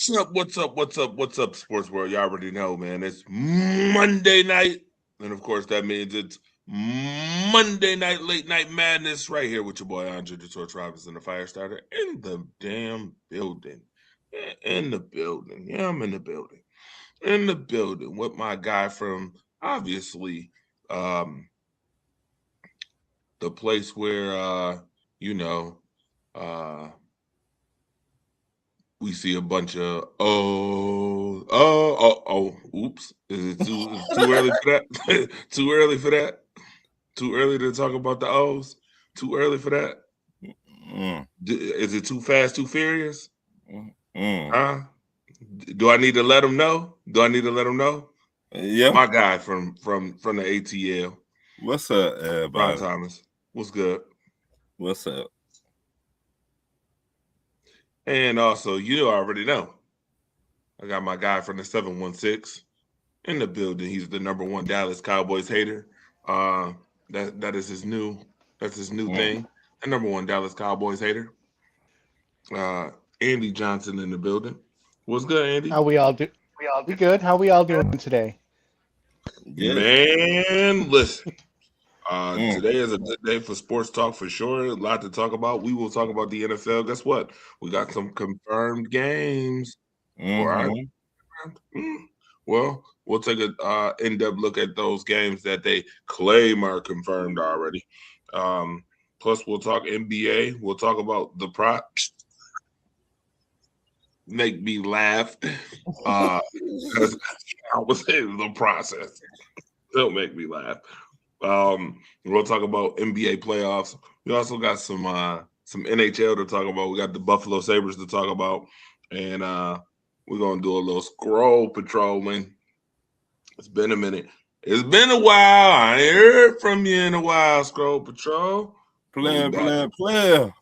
What's up, sports world? Y'all already know, man. It's Monday night. And of course, that means it's Monday night, late night madness, right here with your boy Andre the Torch Robinson, the fire starter, in the damn building. Yeah, in the building. Yeah, I'm in the building. In the building with my guy from obviously um the place where you know, uh we see a bunch of oops. Is it too early for that? Too early for that? Too early to talk about the O's? Too early for that? Mm, Is it too fast, too furious? mm, mm. Huh? Do I need to let them know? Do I need to let them know? Yeah. My guy from the ATL, What's up, Ron everybody? Thomas. What's good? What's up? And also, you already know, I got my guy from the 716 in the building. He's the number one Dallas Cowboys hater. Uh, that is his new that's his new Mm. thing. The number one Dallas Cowboys hater. Uh, Andy Johnson in the building. What's good, Andy? How we all do? We good? How we all doing today? Good. Man, listen. Mm. Today is a good day for sports talk for sure. A lot to talk about. We will talk about the NFL. Guess what? We got some confirmed games for our Mm-hmm. Mm. Well, we'll take a in-depth look at those games that they claim are confirmed already. Um, Plus, we'll talk NBA. We'll talk about the props. Make me laugh. Uh, 'Cause I was in the process. Don't make me laugh. We'll talk about NBA playoffs. We also got some NHL to talk about. We got the Buffalo Sabres to talk about, and we're gonna do a little scroll patrolling. It's been a minute. It's been a while. I ain't heard from you in a while, Scroll Patrol. We Player, back player, player.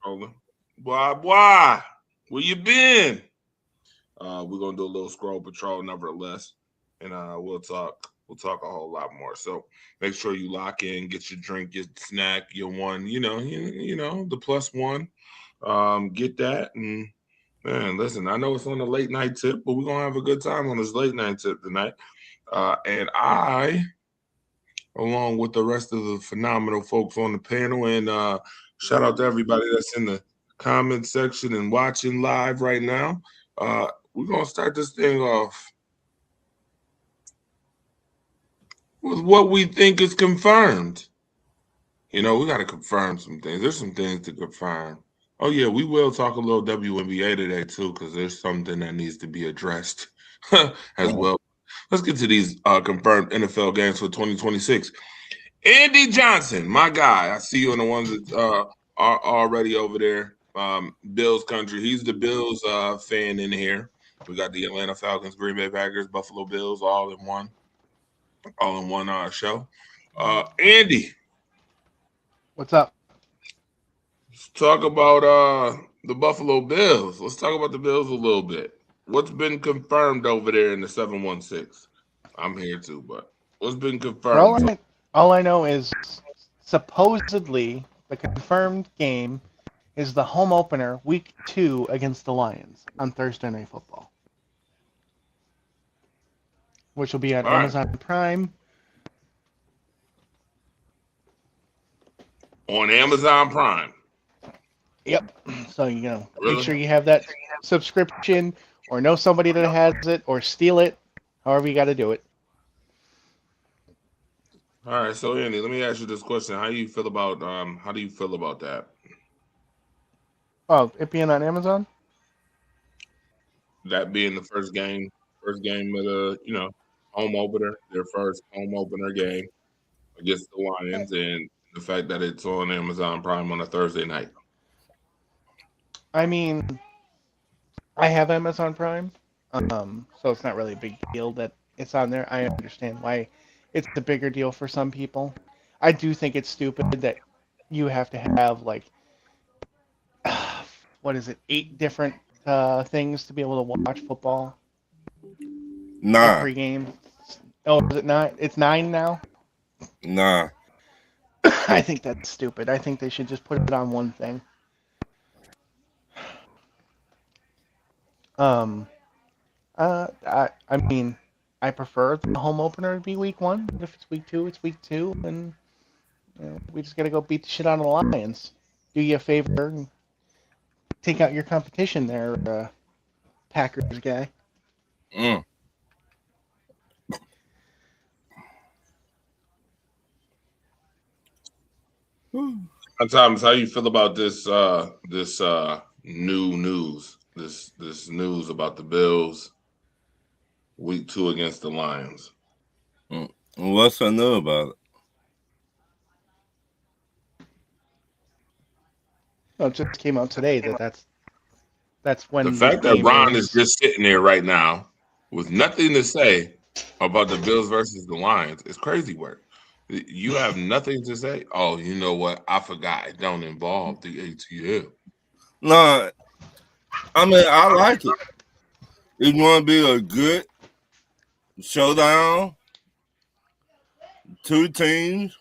rolling. Why? Where you been? We're gonna do a little Scroll Patrol, nevertheless, and we'll talk a whole lot more. So make sure you lock in, get your drink, your snack, your one, the plus one. Get that and man, listen. I know it's on the late night tip, but we're gonna have a good time on this late night tip tonight. And I, along with the rest of the phenomenal folks on the panel, and shout out to everybody that's in the comment section and watching live right now. We're gonna start this thing off with what we think is confirmed. We got to confirm some things. There's some things to confirm. Oh yeah, we will talk a little WNBA today too, because there's something that needs to be addressed as Mm. well. Let's get to these confirmed NFL games for 2026. Andy Johnson, my guy. I see you in the ones that are already over there. Bills country. He's the Bills fan in here. We got the Atlanta Falcons, Green Bay Packers, Buffalo Bills, all in one show. Andy, What's up? let's talk about the Buffalo Bills. Let's talk about the Bills a little bit. What's been confirmed over there in the 716? I'm here too, but what's been All confirmed? I all I know is supposedly the confirmed game is the home opener, week 2 against the Lions on Thursday Night Football, which will be on All right, Amazon Prime. on Amazon Prime. Yep. So make Really? sure you have that subscription, or know somebody that has it, or steal it. However you got to do it. All right, so Andy, let me ask you this question: how do you feel about that? Oh, it being on Amazon. That being the first game of the home opener, their first home opener game against the Lions, and the fact that it's on Amazon Prime on a Thursday night. I mean, I have Amazon Prime, so it's not really a big deal that it's on there. I understand why it's a bigger deal for some people. I do think it's stupid that you have to have like what is it, 8 different things to be able to watch football, like Nah, pregame. Oh, is it not? It's 9 now. nah. I think that's stupid. I think they should just put it on one thing. Um, I mean, I prefer the home opener to be week 1, but if it's week 2, it's week 2, and we just gotta go beat the shit out of the Lions. Do you a favor and take out your competition there, Packers guy. Mm. Thomas, how you feel about this new news? This news about the Bills week 2 against the Lions. What's so new about it? Well, it just came out today that's when the fact that game Ron is just sitting there right now with nothing to say about the Bills versus the Lions is crazy work. You have nothing to say. Oh, you know what? I forgot it don't involve the ATL. No, I mean I like it. It's going to be a good showdown. Two teams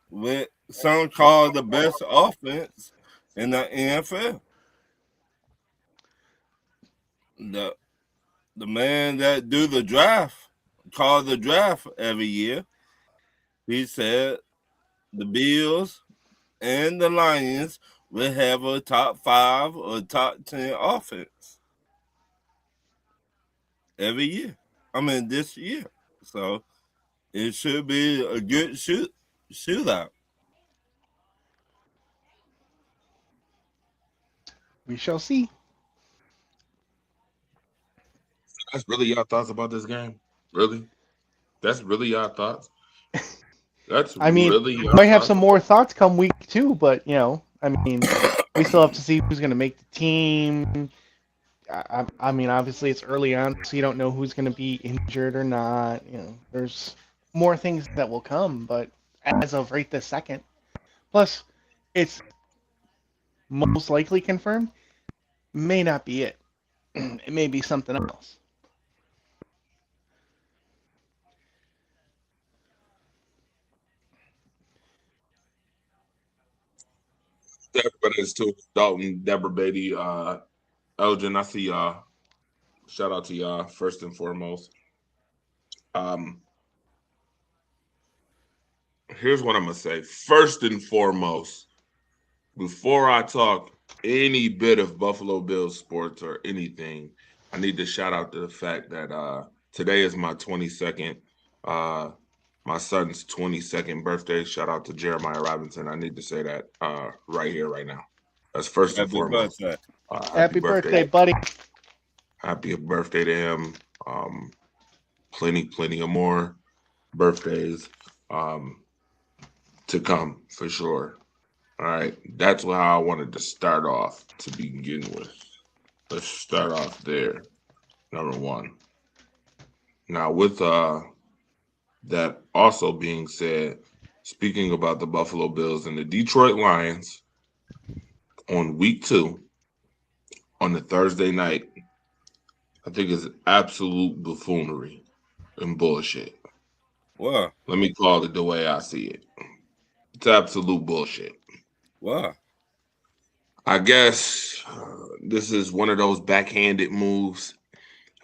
with some call the best offense in the NFL. The man that do the draft, call the draft every year, he said the Bills and the Lions will have a top 5 or top 10 offense every year. I mean this year. So it should be a good shootout. We shall see. That's really your thoughts about this game? Really? That's really your thoughts? That's I mean, really we your might have thoughts? some more thoughts come week 2, but I mean, we still have to see who's gonna make the team. I mean, obviously it's early on, so you don't know who's gonna be injured or not. There's more things that will come, but as of right this second, plus it's most likely confirmed, may not be it. It may be something else. Everybody's too. Dalton, Deborah Beatty, Elgin, I see y'all. Shout out to y'all first and foremost. Here's what I'm gonna say. First and foremost, before I talk any bit of Buffalo Bills sports or anything, I need to shout out to the fact that today is my 22nd, my son's 22nd birthday. Shout out to Jeremiah Robinson. I need to say that right here, right now. That's first and Happy foremost. birthday. Happy birthday, buddy. Happy birthday to him. Plenty of more birthdays to come for sure. All right, that's how I wanted to start off to begin with. Let's start off there. Number one. Now, with that also being said, speaking about the Buffalo Bills and the Detroit Lions on week 2 on the Thursday night, I think is absolute buffoonery and bullshit. Wow. Let me call it the way I see it. It's absolute bullshit. Wow. I guess this is one of those backhanded moves.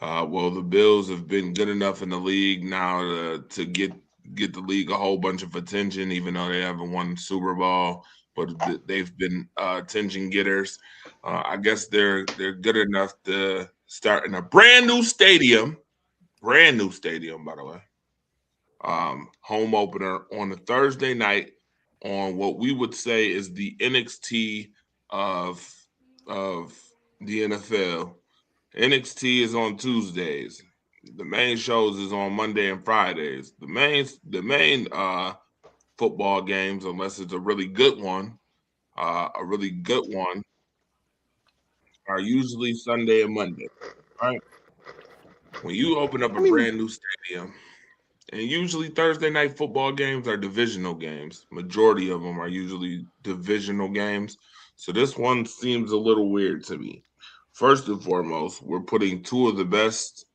Well, the Bills have been good enough in the league now to get the league a whole bunch of attention, even though they haven't won the Super Bowl. But they've been attention getters. I guess they're good enough to start in a brand new stadium, by the way. Home opener on a Thursday night on what we would say is the NXT of the NFL. NXT is on Tuesdays. The main shows is on Monday and Fridays. The main football games, unless it's a really good one, are usually Sunday and Monday. Right? When you open up a brand new stadium, and usually Thursday night football games are divisional games. Majority of them are usually divisional games. So this one seems a little weird to me. First and foremost, we're putting two of the best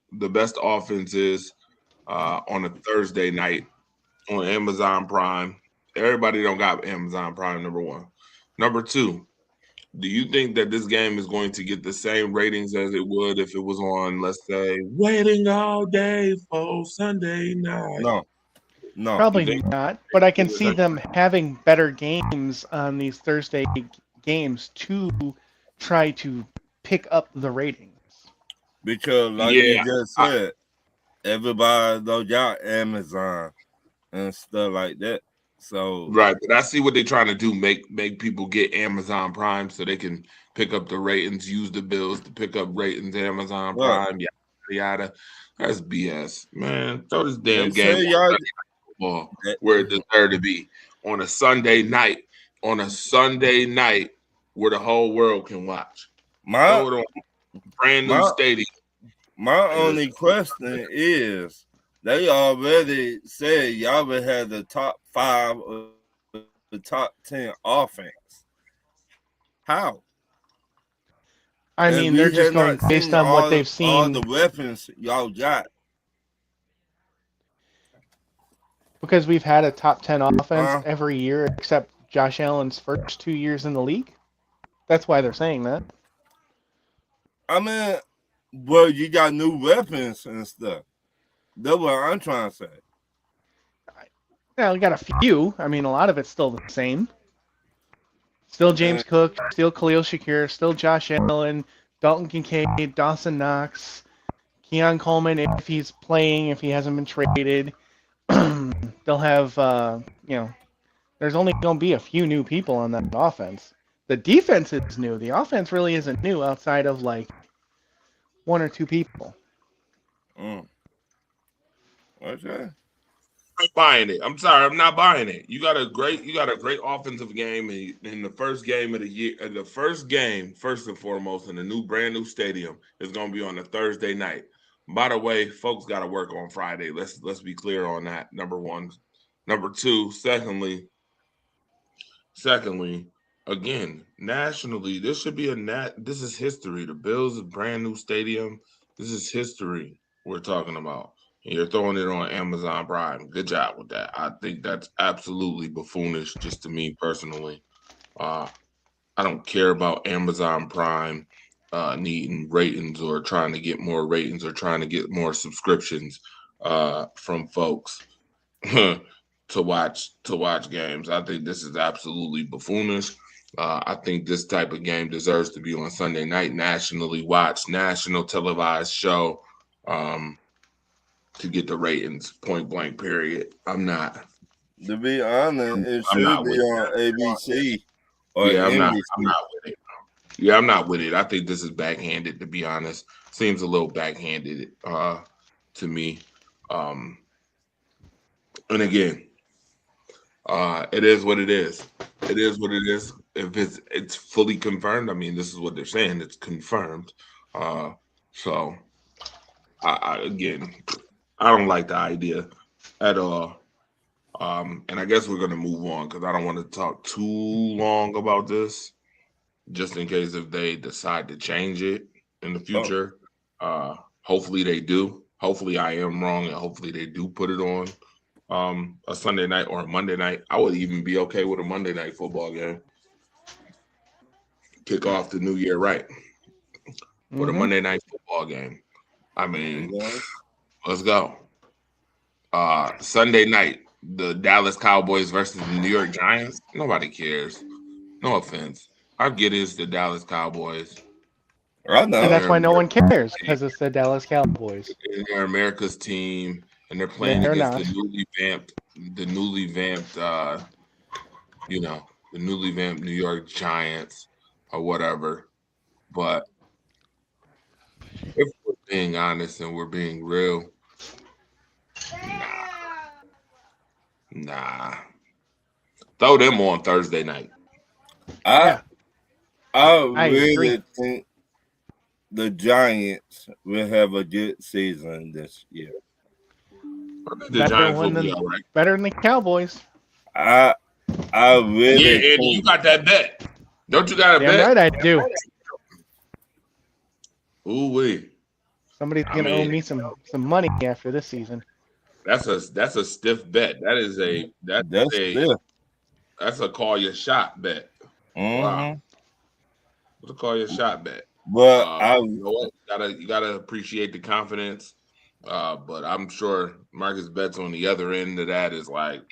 offenses on a Thursday night on Amazon Prime. Everybody don't got Amazon Prime, number one. Number two, Do you think that this game is going to get the same ratings as it would if it was on, let's say, waiting all day for Sunday night? No. Probably think- not, but I can see them having better games on these Thursday games to try to pick up the ratings. Because like Yeah, you just said, everybody knows y'all Amazon and stuff like that. So Right, but I see what they're trying to do, make people get Amazon Prime so they can pick up the ratings, use the bills to pick up ratings, Amazon Right. Prime, yada yada. That's BS, man. Throw this they damn game say on y'all Sunday Night Football where it deserved to be on a Sunday night, where the whole world can watch. my Throw it on a brand new my stadium. my only question is they already said y'all would have the top 5 or the top 10 offense. How? I And mean, we they're just have going not based seen on what all they've the seen weapons y'all got. because we've had a top 10 offense every year except Josh Allen's first 2 years in the league. That's why they're saying that. I mean, well, you got new weapons and stuff. That's what I'm trying to say. Yeah, we got a few. I mean, a lot of it's still the same. Still James Cook, still Khalil Shakir, still Josh Allen, Dalton Kincaid, Dawson Knox, Keon Coleman if he's playing, if he hasn't been traded. They'll have, there's only going to be a few new people on that offense. The defense is new. The offense really isn't new outside of like 1 or 2 people. Okay. I'm buying it. I'm sorry, I'm not buying it. You got a great offensive game in the first game of the year. The first game, first and foremost, in the brand new stadium is going to be on a Thursday night. By the way, folks got to work on Friday. Let's be clear on that. Number one. Number two. Secondly, again, nationally, this should be this is history. The Bills' brand new stadium. This is history we're talking about. And you're throwing it on Amazon Prime. Good job with that. I think that's absolutely buffoonish, just to me personally. I don't care about Amazon Prime needing ratings or trying to get more ratings or trying to get more subscriptions from folks to watch games. I think this is absolutely buffoonish. I think this type of game deserves to be on Sunday night, nationally watched, national televised show to get the ratings. Point blank. Period. I'm not. To be honest, it I'm should not be with on ABC or Yeah, I'm not. NBC. I'm not with it. Yeah, I'm not with it. I think this is backhanded. To be honest, seems a little backhanded to me. And again, it is what it is. It is what it is. If it's fully confirmed, I mean, this is what they're saying. It's confirmed. So, again, I don't like the idea at all. And I guess we're gonna move on because I don't want to talk too long about this, just in case if they decide to change it in the future. Hopefully they do. Hopefully I am wrong, and hopefully they do put it on a Sunday night or a Monday night. I would even be okay with a Monday night football game. Kick off the new year right with a Monday night football game. I mean, let's go. Sunday night, the Dallas Cowboys versus the New York Giants. Nobody cares. No offense. I get it's the Dallas Cowboys. I know. And that's why no one cares, because it's the Dallas Cowboys. They're America's team, and they're playing against the newly vamped, the newly vamped New York Giants or whatever. But if we're being honest and we're being real, nah. Throw them on Thursday night. I agree. really think the Giants will have a good season this year. The Giants will be all right. Better than the Cowboys. I really Yeah, Andy, you got that bet. Don't you got a bet? Right, I do. Ooh wee. Somebody's gonna owe me some money after this season. That's a stiff bet. That's a call your shot bet. Mm-hmm. Wow. What to call your shot bet? But You know what? You gotta appreciate the confidence. But I'm sure Marcus Betts on the other end of that is like,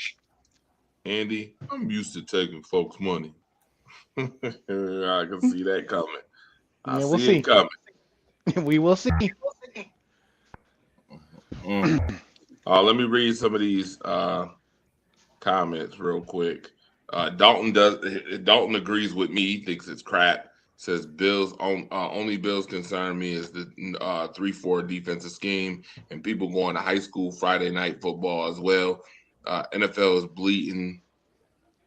Andy, I'm used to taking folks' money. I can see that coming. I Yeah, we'll see it coming. We will see. Let me read some of these comments real quick. Dalton agrees with me. He thinks it's crap. Says Bills only Bills concern me is the 3-4 defensive scheme and people going to high school Friday night football as well. NFL is bleeding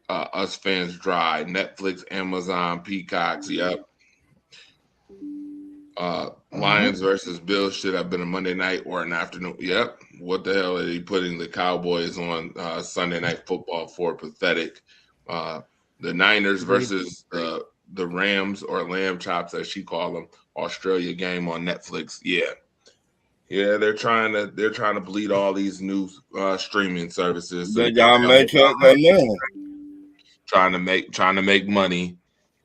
us fans dry. Netflix, Amazon, Peacocks. Yep. Lions versus Bills should have been a Monday night or an afternoon. Yep. What the hell are they putting the Cowboys on Sunday night football for? Pathetic. The Niners versus the Rams or Lamb Chops, as she called them, Australia game on Netflix. Yeah. They're trying to bleed all these new streaming services. So y'all make sure that trying to make money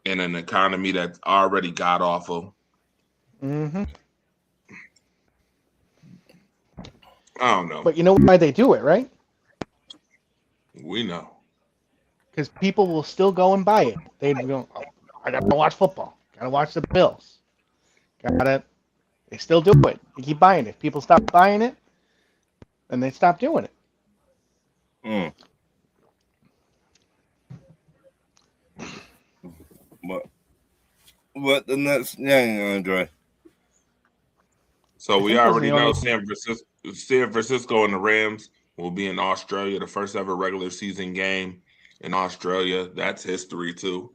in an economy that's already god awful. Mm-hmm. I don't know. But you know why they do it, right? We know. Because people will still go and buy it. They go, oh, I gotta watch football. Gotta watch the Bills. They still do it. They keep buying it. If people stop buying it, then they stop doing it. What the next game, Andre? So we already know San Francisco and the Rams will be in Australia, the first ever regular season game in Australia. That's history too.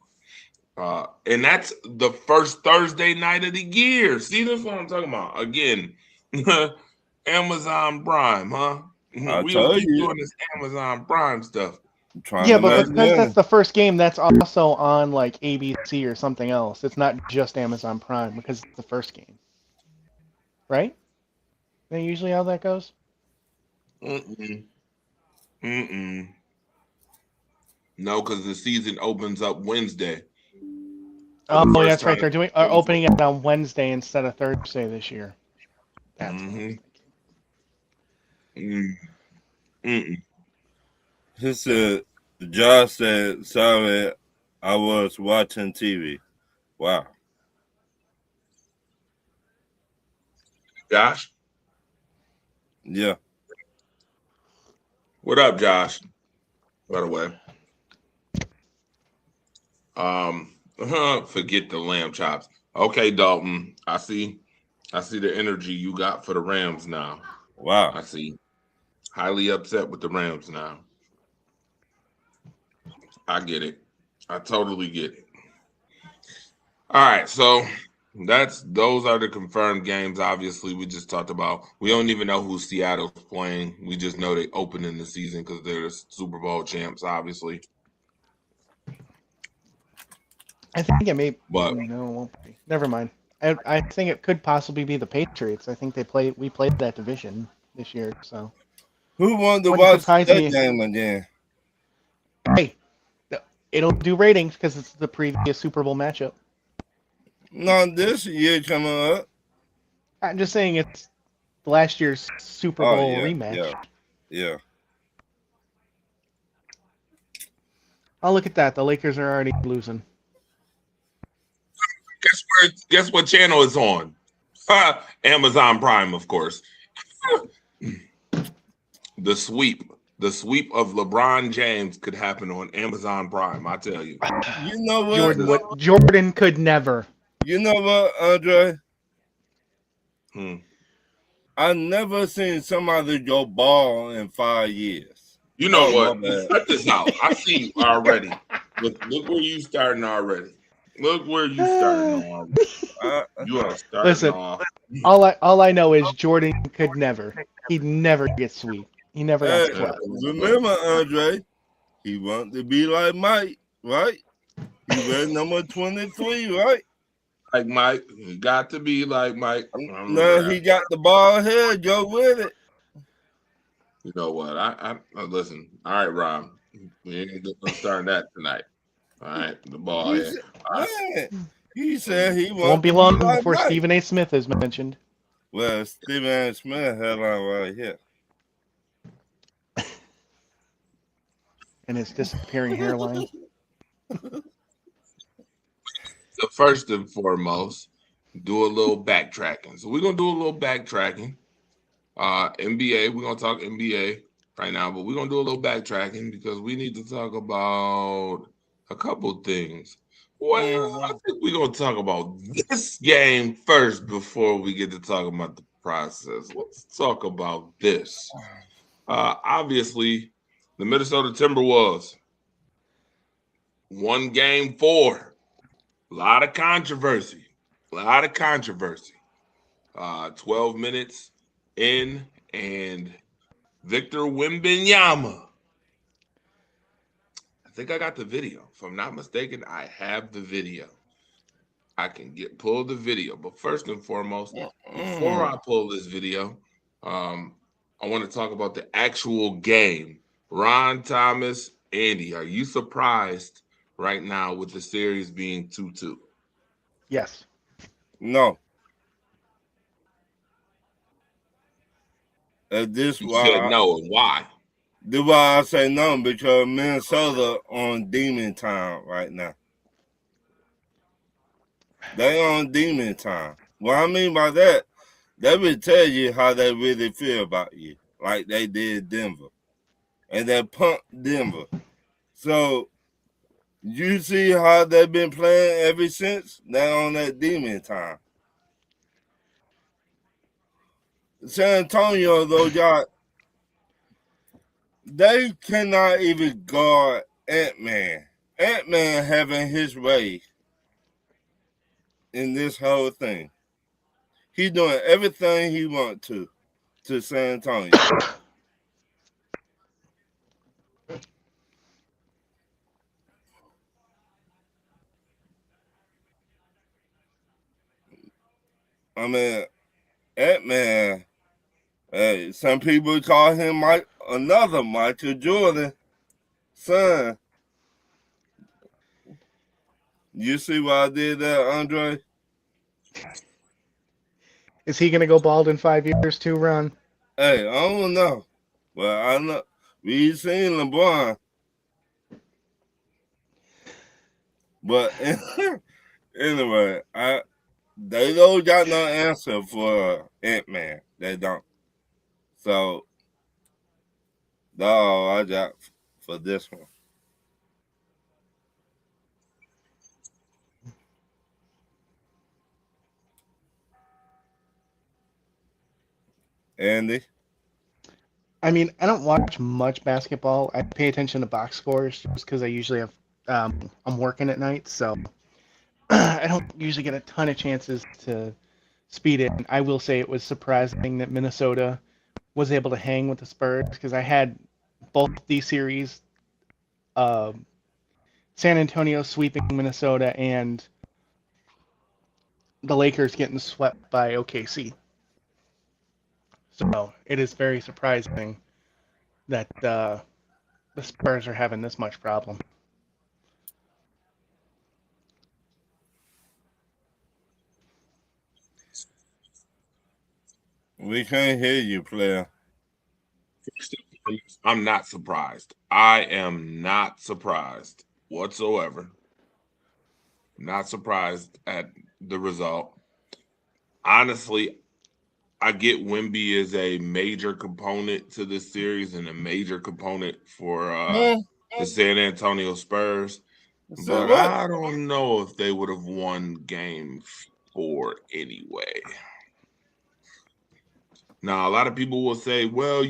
And that's the first Thursday night of the year. See, that's what I'm talking about. Again, Amazon Prime, huh? We don't keep doing this Amazon Prime stuff. Yeah, but because that's the first game, that's also on like ABC or something else. It's not just Amazon Prime because it's the first game. Right? Is that usually how that goes? No, because the season opens up Wednesday. Oh, that's right. They're opening it on Wednesday instead of Thursday this year. That's He said, Josh said, sorry, I was watching TV. Wow. Josh? Yeah. What up, Josh? By the way. Forget the lamb chops. Okay, Dalton. I see the energy you got for the Rams now. Wow. I see. Highly upset with the Rams now. I get it. I totally get it. All right, so those are the confirmed games. Obviously, we just talked about. We don't even know who Seattle's playing. We just know they open in the season because they're the Super Bowl champs, obviously. I think it may. But no, it won't be. Never mind. I think it could possibly be the Patriots. I think we played that division this year. So who won to watch that game again? Hey, it'll do ratings because it's the previous Super Bowl matchup. Not this year coming up. I'm just saying it's last year's Super Bowl rematch. Yeah. Oh, look at that. The Lakers are already losing. Guess what channel it's on? Amazon Prime, of course. The sweep of LeBron James could happen on Amazon Prime. I tell you. You know what? Jordan could never. You know what, Andre? I've never seen somebody go ball in 5 years. You know what? Cut this out. I see you already. Look where you starting already. Look where you starting already. You are starting. Listen, all I know is Jordan could never. He'd never get sweep. He never got swept. Remember, Andre, he wanted to be like Mike, right? He wear number 23, right? Like Mike, he got to be like Mike. No, he got the ball head. Go with it. You know what? I listen. All right, Rob. We ain't gonna start that tonight. All right, the ball head. Right. He said he Won't wanted be to long be like before Mike. Stephen A. Smith is mentioned. Well, Stephen A. Smith headline right here. And his disappearing hairline. So first and foremost, do a little backtracking. So we're gonna do a little backtracking. NBA, we're gonna talk NBA right now, but we're gonna do a little backtracking because we need to talk about a couple things. Well, I think we're gonna talk about this game first before we get to talk about the process. Let's talk about this. Obviously, the Minnesota Timberwolves won game 4. A lot of controversy. 12 minutes in, and Victor Wembanyama. I think I got the video. If I'm not mistaken, I have the video. I can pull the video. But first and foremost, before I pull this video, I want to talk about the actual game. Ron, Thomas, Andy, are you surprised right now with the series being 2-2? Yes. No. This You why said no, and why? This why I say no, because Minnesota on demon time right now. They on demon time. What I mean by that, they will tell you how they really feel about you, like they did Denver. And they punked Denver. So you see how they've been playing ever since? They on that demon time. San Antonio, though, y'all, they cannot even guard Ant-Man. Ant-Man having his way in this whole thing. He's doing everything he wants to San Antonio. I mean, Ant-Man, hey, some people call him another Michael Jordan son. You see what I did there, Andre? Is he going to go bald in 5 years too, Ron? Hey, I don't know. Well, I know we seen LeBron. But anyway, they don't got no answer for Ant-Man. They don't. So that's all I got for this one. Andy? I mean, I don't watch much basketball. I pay attention to box scores just because I usually have I'm working at night, so I don't usually get a ton of chances to speed it. I will say it was surprising that Minnesota was able to hang with the Spurs because I had both these series, San Antonio sweeping Minnesota and the Lakers getting swept by OKC. So it is very surprising that the Spurs are having this much problem. We can't hear you, player. I'm not surprised. I am not surprised whatsoever. Not surprised at the result. Honestly, I get Wemby is a major component to this series and a major component for the San Antonio Spurs. But I don't know if they would have won game 4 anyway. Now, a lot of people will say, well,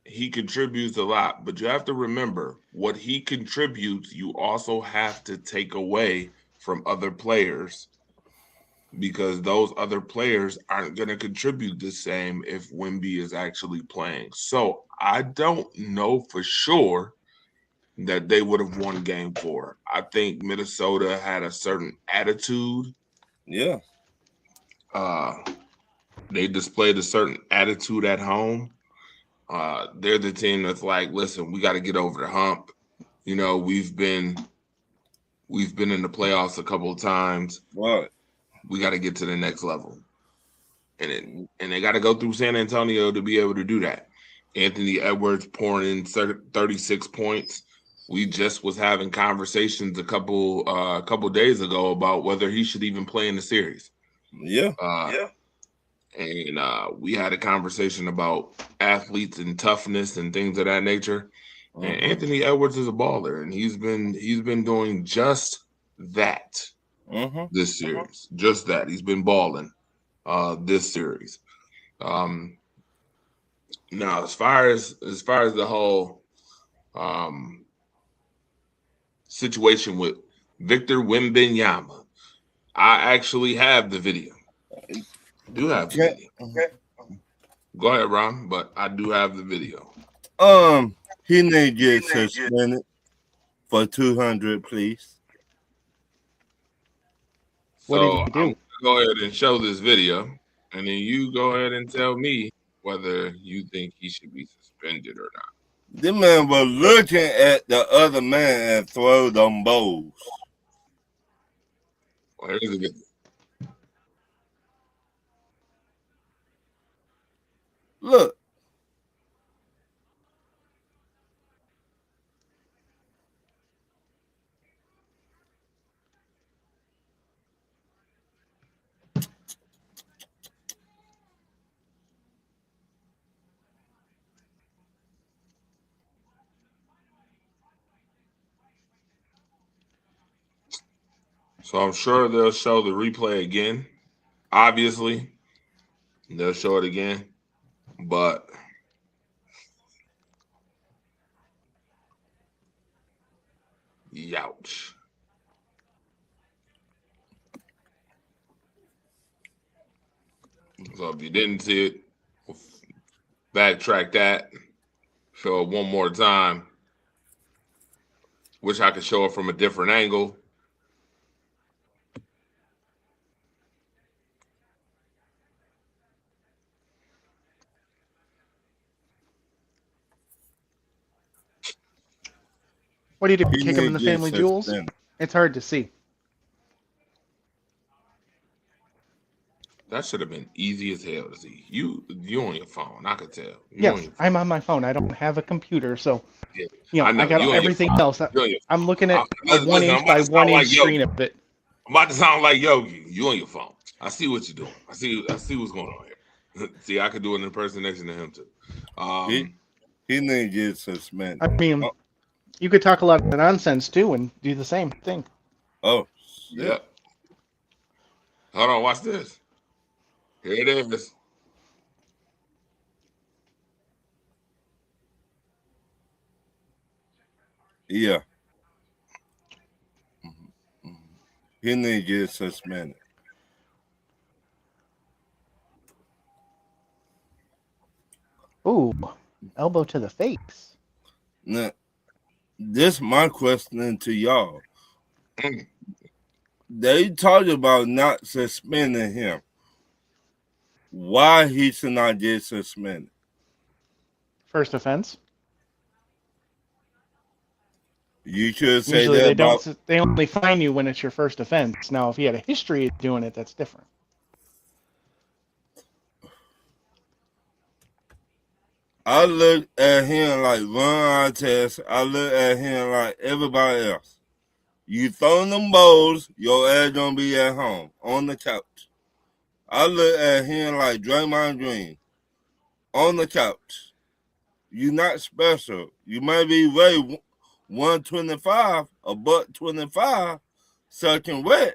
he contributes a lot, but you have to remember what he contributes, you also have to take away from other players because those other players aren't going to contribute the same if Wemby is actually playing. So I don't know for sure that they would have won game 4. I think Minnesota had a certain attitude. Yeah. They displayed a certain attitude at home. They're the team that's like, listen, we got to get over the hump. We've been We've been in the playoffs a couple of times. Right. We got to get to the next level. And they got to go through San Antonio to be able to do that. Anthony Edwards pouring in 36 points. We just was having conversations a couple days ago about whether he should even play in the series. Yeah. And we had a conversation about athletes and toughness and things of that nature. And Anthony Edwards is a baller, and he's been doing just that this series. Just that. He's been balling this series. Now, as far as the whole situation with Victor Wembanyama, I actually have the video. I do have the video. Okay. Go ahead, Ron, but I do have the video. He need to get suspended for 200, please. What did he do? I'm gonna go ahead and show this video, and then you go ahead and tell me whether you think he should be suspended or not. This man was looking at the other man and throw them bowls. Well, here's the video. Look. So I'm sure they'll show the replay again. Obviously, they'll show it again, but youch. So if you didn't see it, backtrack that, show it one more time. Wish I could show it from a different angle. What do you do? Kick him in the family jewels? It's hard to see. That should have been easy as hell to see. You on your phone, I could tell. Yes, I'm on my phone. I don't have a computer, so yeah. I got everything else. I'm looking at a 1 inch by 1 inch screen of it. I'm about to sound like Yogi. You on your phone. I see what you're doing. I see what's going on here. See, I could do an impersonation of him too. He need to get suspended. I mean, you could talk a lot of nonsense too and do the same thing. Oh, yeah. Hold on, watch this. Here it is. Yeah. He need to get suspended. Ooh, elbow to the face. Now, this is my question to y'all. They talked about not suspending him. Why he should not get suspended? First offense. You should say Usually that they only fine you when it's your first offense. Now, if he had a history of doing it, that's different. I look at him like Ron Artest. I look at him like everybody else. You throwing them bowls, your ass gonna be at home on the couch. I look at him like Draymond Green on the couch. You not special. You might be weigh 125, a buck 25, sucking wet.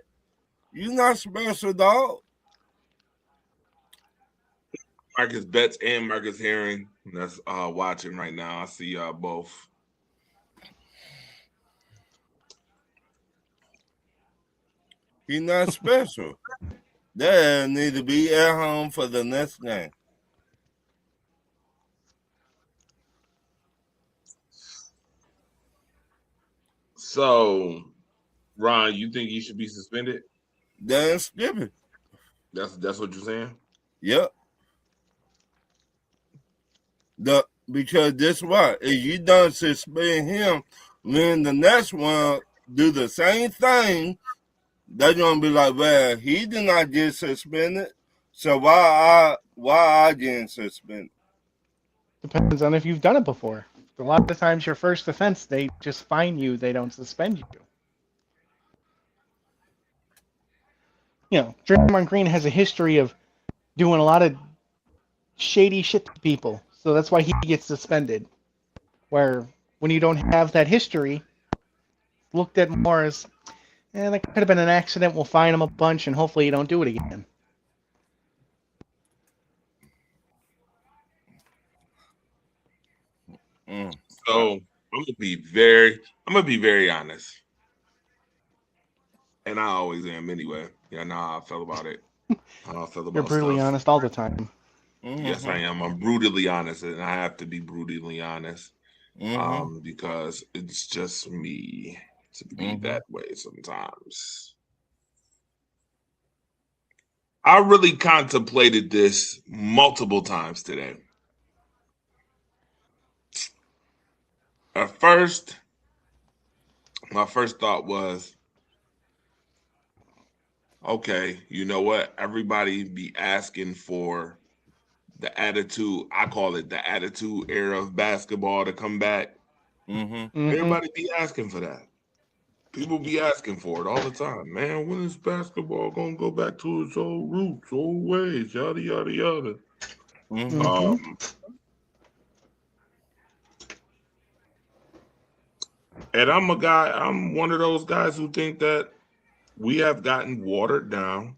You not special, dog. Marcus Betts and Marcus Herring that's watching right now. I see y'all both. He not special. They need to be at home for the next game. So, Ron, you think he should be suspended? That's stupid. That's what you're saying? Yep. Because this why if you don't suspend him, then the next one do the same thing, they're gonna be like, well, he did not get suspended, so why I getting suspended? Depends on if you've done it before. A lot of times, your first offense, they just fine you. They don't suspend you. You know, Draymond Green has a history of doing a lot of shady shit to people, so that's why he gets suspended. Where when you don't have that history, looked at more as, that could have been an accident. We'll fine him a bunch, and hopefully you don't do it again. So I'm gonna be very honest, and I always am anyway. Yeah, how I felt about it. How I felt about You're brutally stuff. honest all the time. Yes, I am. I'm brutally honest, and I have to be brutally honest, because it's just me to be that way sometimes. I really contemplated this multiple times today. At first, my first thought was, okay, you know what? Everybody be asking for the attitude. I call it the attitude era of basketball to come back. Everybody be asking for that. People be asking for it all the time. Man, when is basketball gonna go back to its old roots, old ways, yada yada yada. And I'm one of those guys who think that we have gotten watered down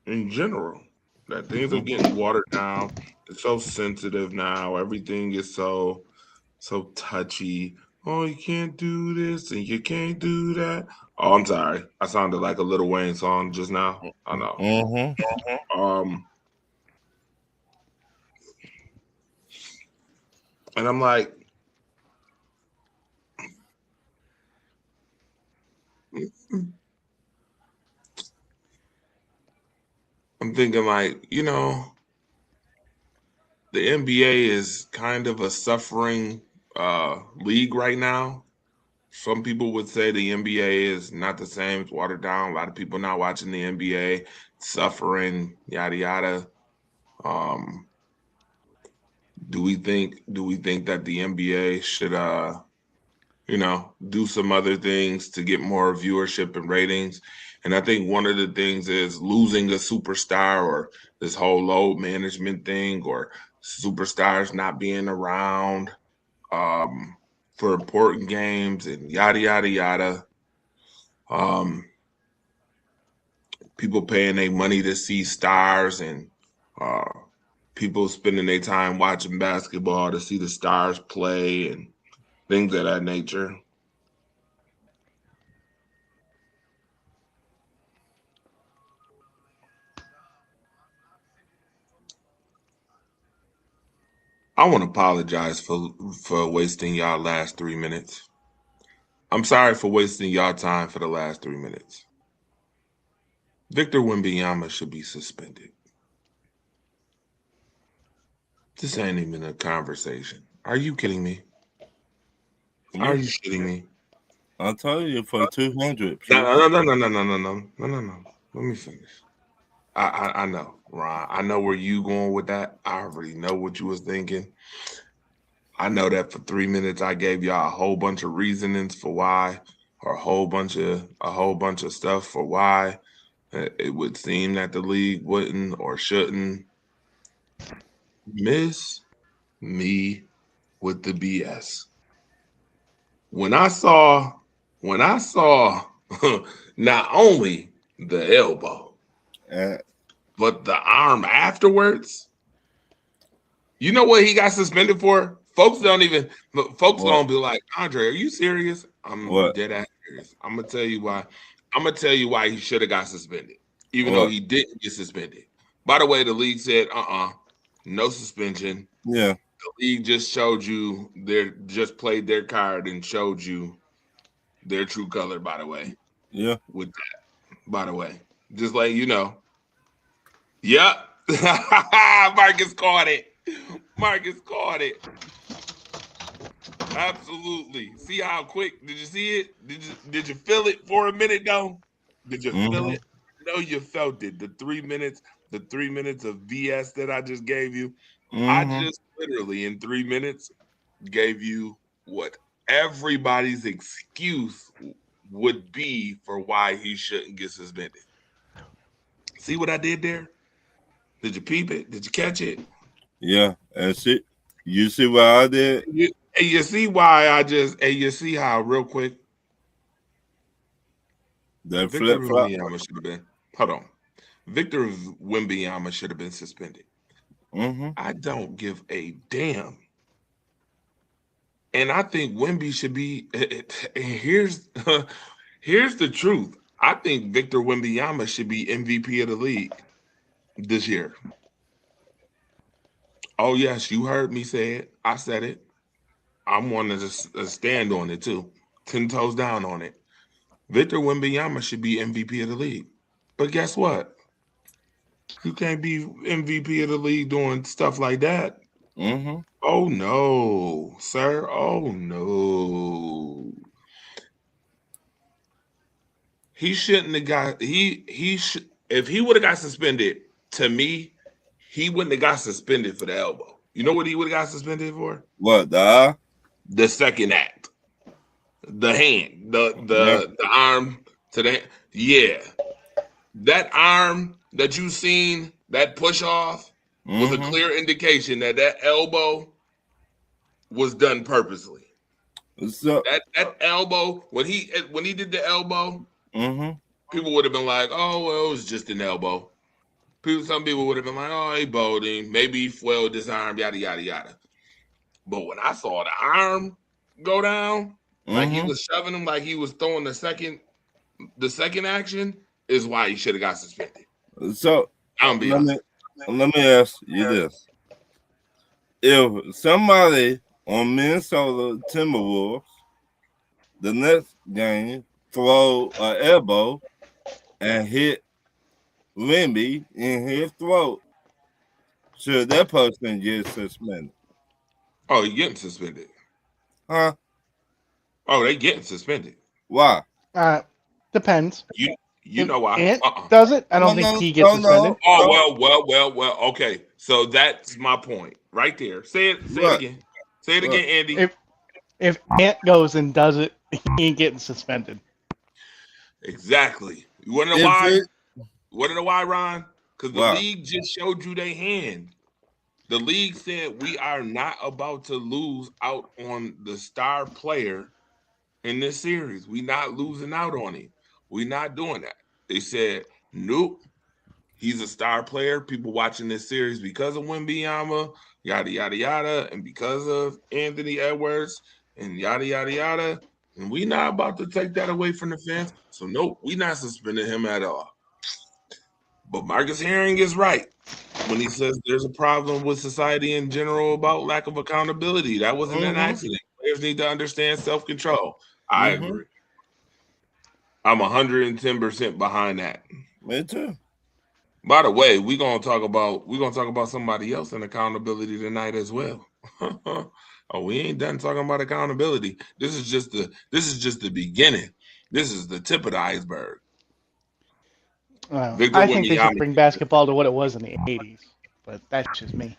in general. That things are getting watered down. It's so sensitive now. Everything is so touchy. Oh, you can't do this and you can't do that. Oh, I'm sorry. I sounded like a Lil Wayne song just now. I know. And I'm like, I'm thinking like, the NBA is kind of a suffering league right now. Some people would say the NBA is not the same. It's watered down. A lot of people not watching the NBA, suffering, yada yada. Do we think that the NBA should do some other things to get more viewership and ratings? And I think one of the things is losing a superstar, or this whole load management thing, or superstars not being around for important games and yada yada yada. People paying their money to see stars, and people spending their time watching basketball to see the stars play and things of that nature. I want to apologize for wasting y'all last 3 minutes. I'm sorry for wasting y'all time for the last 3 minutes. Victor Wembanyama should be suspended. This ain't even a conversation. Are you kidding me? Are you shitting me? I'll tell you for 200. No. Let me finish. I know, Ron. I know where you going with that. I already know what you was thinking. I know that for 3 minutes I gave y'all a whole bunch of reasonings for why, or a whole bunch of stuff for why it would seem that the league wouldn't or shouldn't. Miss me with the BS. When I saw not only the elbow, but the arm afterwards, you know what he got suspended for? Folks don't be like, Andre, are you serious? I'm dead ass serious. I'm gonna tell you why he should have got suspended, even though he didn't get suspended. By the way, the league said, no suspension. Yeah. The league just just played their card and showed you their true color, by the way. Yeah. With that, by the way. Just letting you know. Yep. Marcus caught it. Absolutely. See how quick? Did you see it? Did you feel it for a minute though? Did you feel Mm-hmm. it? No, you felt it. The 3 minutes of BS that I just gave you. I Mm-hmm. just literally in 3 minutes gave you what everybody's excuse would be for why he shouldn't get suspended. See what I did there? Did you peep it? Did you catch it? Yeah, that's it. You see what I did? And you see why and you see how real quick That Victor flip flop. Wembanyama should have been. Hold on. Victor Wembanyama should have been suspended. Mm-hmm. I don't give a damn. And I think Wemby should be. Here's here's the truth. I think Victor Wembanyama should be MVP of the league this year. Oh yes, you heard me say it. I said it. I'm one to stand on it too. 10 toes down on it. Victor Wembanyama should be MVP of the league. But guess what? You can't be MVP of the league doing stuff like that. Mm-hmm. Oh no, sir. Oh no. He shouldn't have got he should if he would have got suspended, to me, he wouldn't have got suspended for the elbow. You know what he would have got suspended for? What the? The second act. The hand, the Yeah. the arm to the yeah. That arm that you seen, that push off was a Mm-hmm. clear indication that that elbow was done purposely. So. That elbow when he did the elbow, Mm-hmm. people would have been like, "Oh, well, it was just an elbow." Some people would have been like, "Oh, he bowled him. Maybe he flailed his arm, yada yada yada." But when I saw the arm go down, like he Mm-hmm. was shoving him, like he was throwing the second action, is why he should have got suspended. So I'm be let honest. me ask you this: if somebody on Minnesota Timberwolves the next game throw an elbow and hit Wemby in his throat, should that person get suspended? Oh, he getting suspended. Huh? Oh, they getting suspended. Why? Depends. You If know why? Ant does it, I don't No, think no, he gets no, suspended. Oh well. Okay, so that's my point right there. Say it. Say it What? again. Say it What? again, Andy. If Ant goes and does it, he ain't getting suspended. Exactly. You want to know If why? it, You want to know why, Ron? Because the why? league just showed you their hand. The league said we are not about to lose out on the star player in this series. We not losing out on him. We not doing that. They said, nope. He's a star player. People watching this series because of Wembanyama, yada yada yada, and because of Anthony Edwards, and yada yada yada. And we not about to take that away from the fans. So nope, we not suspending him at all. But Marcus Herring is right when he says there's a problem with society in general about lack of accountability. That wasn't an Mm-hmm. accident. Players need to understand self-control. I Mm-hmm. agree. I'm 110% behind that. Me too. By the way, we're gonna talk about somebody else in accountability tonight as well. Oh, we ain't done talking about accountability. This is just the beginning. This is the tip of the iceberg. Victor I think they should Wembanyama. bring basketball to what it was in the 80s, but that's just me.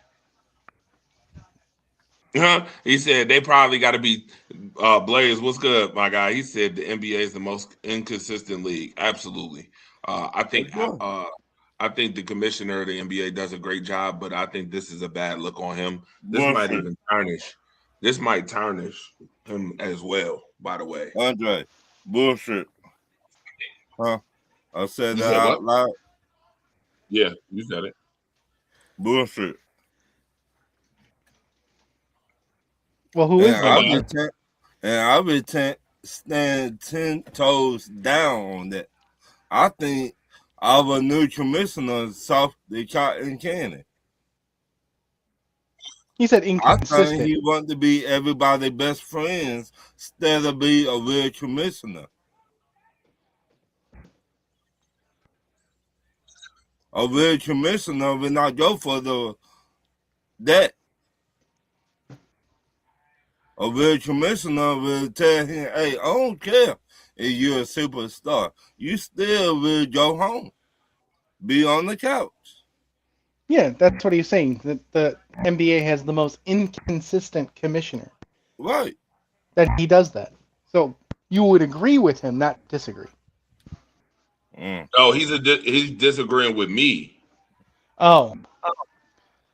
He said they probably got to be Blaze. What's good, my guy? He said the NBA is the most inconsistent league. Absolutely. I think That's good. I think the commissioner of the NBA does a great job, but I think this is a bad look on him. This might Bullshit. even tarnish. This might tarnish him as well. By the way, Andre, bullshit. Huh? I said you that said out what? loud. Yeah, you said it. Bullshit. Well, who is And that? I'll be stand 10 toes down on that. I think our new commissioner is soft the cotton candy. He said I think inconsistent. he want to be everybody's best friends instead of be a real commissioner. A real commissioner will not go for that. A A real commissioner will tell him, hey, I don't care if you're a superstar. You still will go home. Be on the couch. Yeah, that's what he's saying. That the NBA has the most inconsistent commissioner. Right. That he does that. So you would agree with him, not disagree. Oh, he's disagreeing with me. Oh,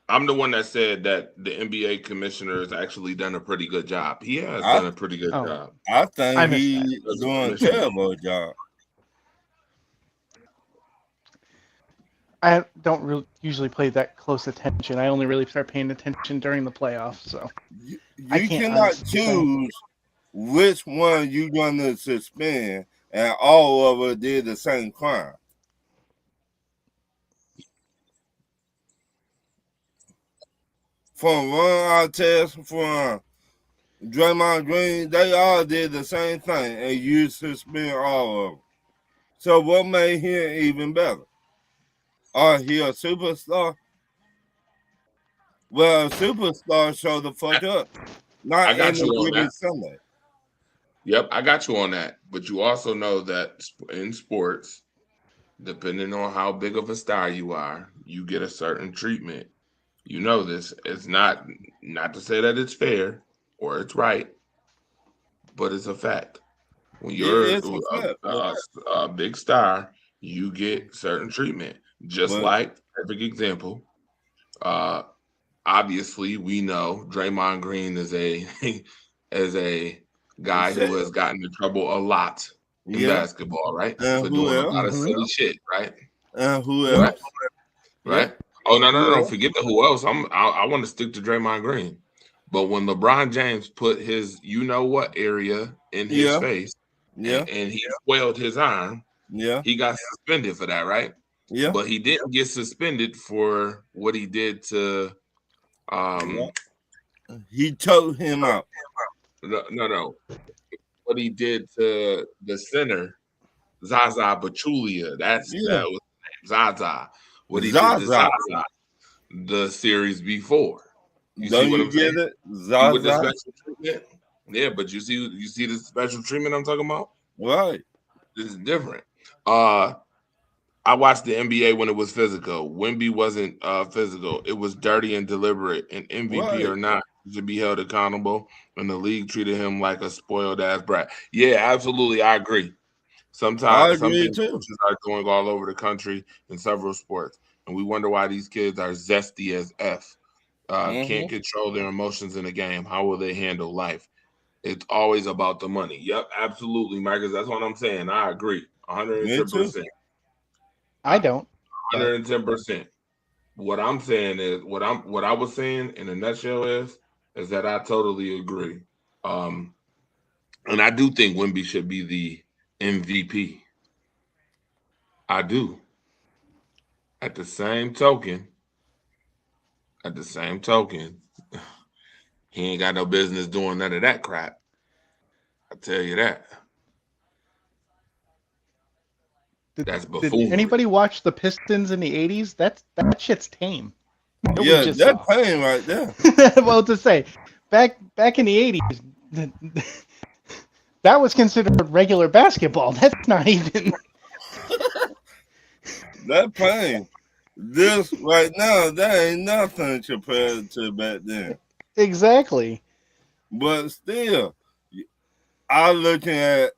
I'm the one that said that the NBA commissioner has actually done a pretty good job. He has done a pretty good job. I think I missed he's that. doing a terrible job. I don't really usually pay that close attention. I only really start paying attention during the playoffs. So You I can't cannot honestly say. choose which one you're going to suspend, and all of us did the same crime. From Ron Artest, from Draymond Green, they all did the same thing, and you suspend all of them. So what made him even better? He a superstar? Well, a superstar show the fuck up. Not I got in you the on given that. Sunday. Yep, I got you on that. But you also know that in sports, depending on how big of a star you are, you get a certain treatment. You know this. It's not to say that it's fair or it's right, but it's a fact. When you're It's a fact, a big star, you get certain treatment. Just but- like perfect example. Obviously, we know Draymond Green is a as a guy who has gotten in trouble a lot in basketball, right? For doing a lot of silly shit, right? Who else? Right? Oh no! Forget the who else. I want to stick to Draymond Green. But when LeBron James put his you know what area in his face, and he spoiled his arm, he got suspended for that, right? Yeah. But he didn't get suspended for what he did to he choked him out. No. What he did to the center, Zaza Pachulia. That was Zaza. What he did to Zaza the series before. You see what I'm saying? It? Zaza? With the special treatment? Yeah, but you see the special treatment I'm talking about? Right. This is different. I watched the NBA when it was physical. Wemby wasn't physical. It was dirty and deliberate. And MVP or not, he should be held accountable. And the league treated him like a spoiled ass brat. Yeah, absolutely. I agree. Sometimes some coaches are going all over the country in several sports. And we wonder why these kids are zesty as F. Can't control their emotions in a game. How will they handle life? It's always about the money. Yep, absolutely, Marcus. That's what I'm saying. I agree. 110%. I don't. 110%. What I'm saying is what I was saying in a nutshell is that I totally agree. And I do think Wemby should be the MVP. I do. At the same token, he ain't got no business doing none of that crap. I tell you that. That's buffoonery. Did anybody watch the Pistons in the 80s? That shit's tame. That's tame right there. Well, to say, back in the 80s, that was considered regular basketball. That's not even. That pain. This right now, that ain't nothing compared to back then. Exactly. But still, I'm looking at,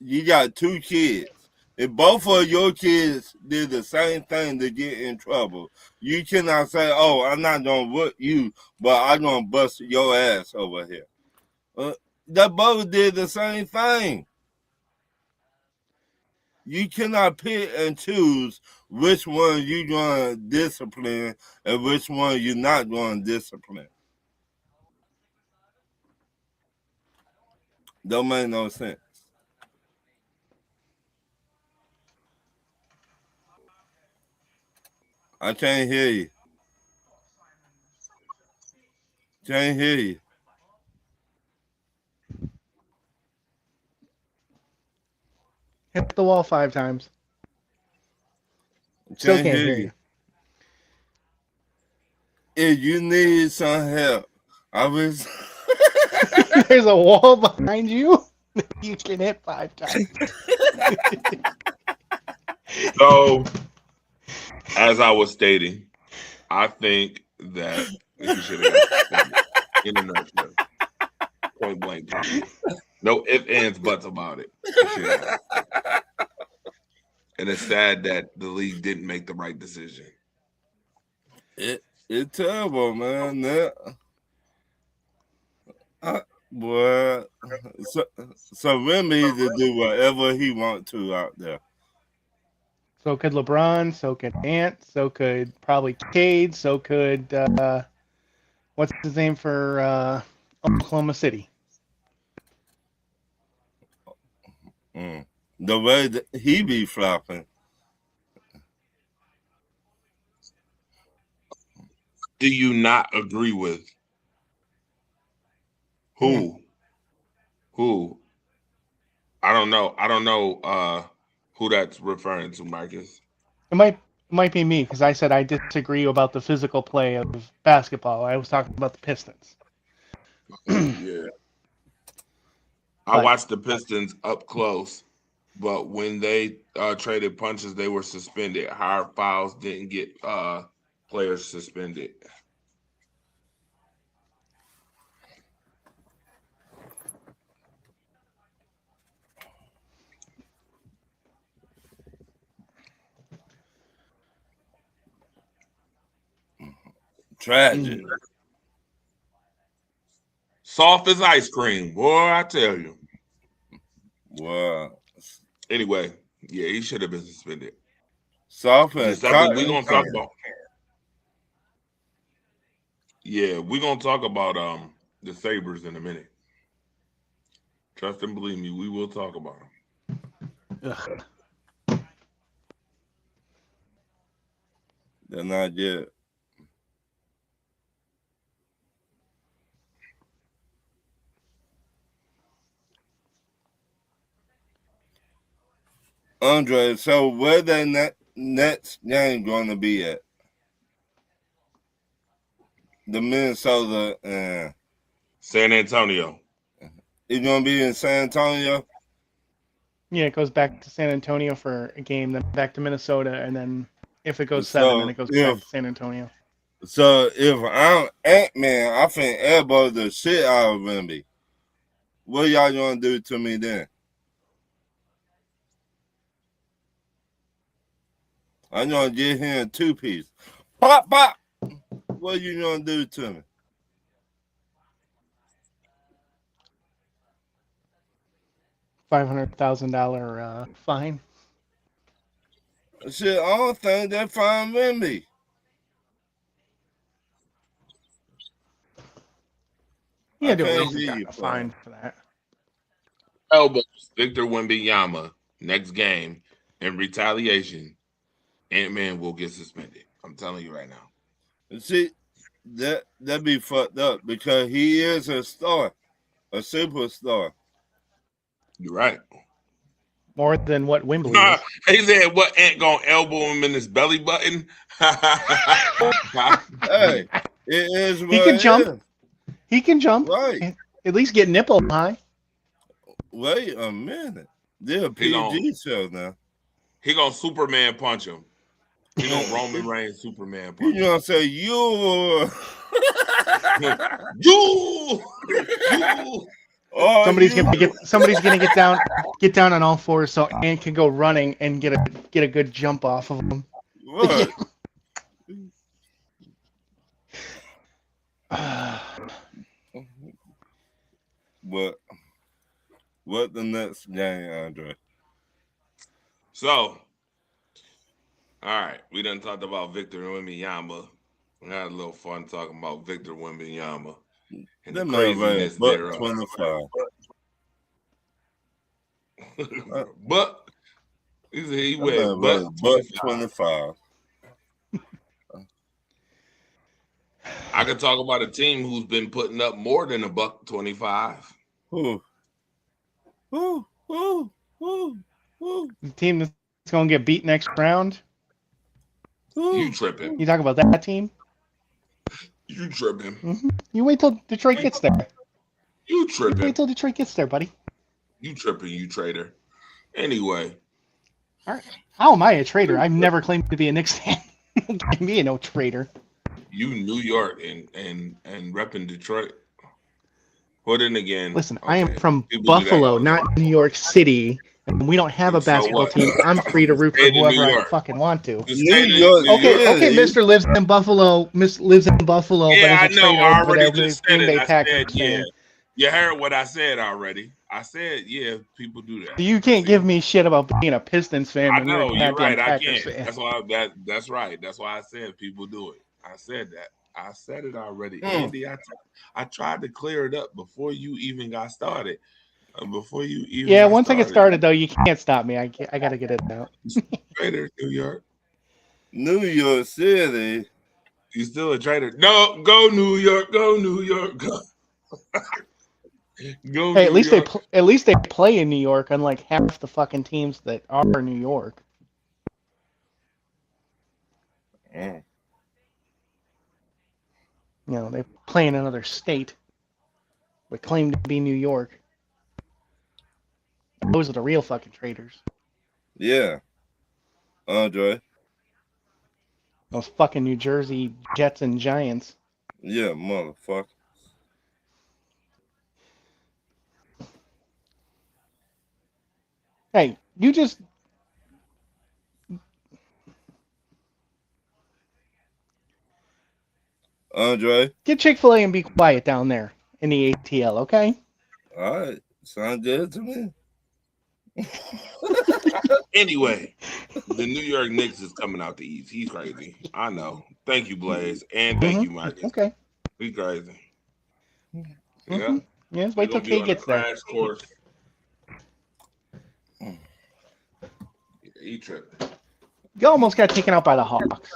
you got two kids. If both of your kids did the same thing to get in trouble, you cannot say, oh, I'm not going to whip you, but I'm going to bust your ass over here. That both did the same thing. You cannot pick and choose which one you're going to discipline and which one you're not going to discipline. Don't make no sense. I can't hear you. Can't hear you. Hit the wall 5 times. Still can't hear you. If you need some help, I was There's a wall behind you. You can hit 5 times. So, as I was stating, I think that he should have got suspended in a nutshell. Point blank. Period. No ifs, ands, buts about it. He should have. And it's sad that the league didn't make the right decision. It's terrible, man. Boy, so Remy to do whatever he want to out there. So could LeBron, so could Ant, so could probably Cade, so could what's his name for Oklahoma City? The way that he be flopping. Do you not agree with who? Who? I don't know. I don't know who that's referring to, Marcus. It might be me because I said I disagree about the physical play of basketball. I was talking about the Pistons. Yeah. I watched the Pistons up close, but when they traded punches, they were suspended. Hard fouls didn't get players suspended. Tragic. Soft as ice cream, boy, I tell you. Wow. Anyway, yeah, he should have been suspended. Soft and Something we're gonna talk about. Yeah, we're gonna talk about the Sabres in a minute. Trust and believe me, we will talk about them. Ugh. They're not yet. Andre, so where the next game going to be at? The Minnesota. San Antonio. It's going to be in San Antonio? Yeah, it goes back to San Antonio for a game, then back to Minnesota, and then if it goes 7, then it goes back to San Antonio. So if I'm Ant-Man, I finna elbow the shit out of Wemby. What y'all gonna do to me then? I'm gonna get him a 2-piece. Pop, pop! What you gonna do to me? $500,000 fine. Shit, I don't think they're fine with me. Yeah, do a fine for that. Elbows Victor Wembanyama next game in retaliation. Ant-Man will get suspended. I'm telling you right now. See, that be fucked up because he is a star, a superstar. You're right. More than what Wembley is. He said, "What Ant gonna elbow him in his belly button?" Hey, it is. He can jump. He can jump. Right. At least get nipple high. Wait a minute. They're a PG show now. He gonna Superman punch him. He gonna Roman Reigns Superman punch him. You gonna say you? Somebody's gonna get down on all fours so Ant can go running and get a good jump off of him. What? What the next game, Andre? So, all right, we done talked about Victor Wembanyama. We had a little fun talking about Victor Wembanyama and the craziness thereof. 25. But he went but 25. I could talk about a team who's been putting up more than $125. Who? The team that's gonna get beat next round. You tripping? You talk about that team? You tripping? Mm-hmm. You wait till Detroit gets there. You You tripping. wait till Detroit gets there, buddy. You tripping, you traitor. Anyway. All right. How am I a traitor? I've never claimed to be a Knicks fan. Don't me no traitor. You New York and repping Detroit. Well, then again, Listen, okay. I am from People do that Buffalo, all the not time. New York City. And we don't have a So basketball what? team. I'm free to root for Stay in New whoever I York. fucking want to. Just New stay in York, New Okay, York. okay, Mister lives in Buffalo. Lives in Buffalo, Yeah, but I is a know. traitor I over already there. just said Green it. Bay I Packers said, yeah. fan. You heard what I said already. I said, yeah, people do that. So you can't See? give me shit about being a Pistons fan I when you're know, a you're goddamn right. I Packers can't. fan. That's why that's right. That's why I said people do it. I said that. I said it already. Andy, I tried to clear it up before you even got started. Before you even Yeah, got once I get started. started though, you can't stop me. I gotta get it out. Traitor, New York. New York City. You still a traitor? No, go New York. Go New York. Go. Go Hey, New York. at least they play in New York, unlike half the fucking teams that are New York. Mm. You know, they play in another state, but claim to be New York. Those are the real fucking traitors. Yeah. Andre. Those fucking New Jersey Jets and Giants. Yeah, motherfucker. Hey, you just Andre. get Chick-fil-A and be quiet down there in the ATL, okay? All right. Sound good to me. Anyway, the New York Knicks is coming out the East. He's crazy. I know. Thank you, Blaze. And thank you, Marcus. Okay. He's crazy. Mm-hmm. Yeah. Yes, wait till K gets there. Crash course. He tripping. You almost got taken out by the Hawks.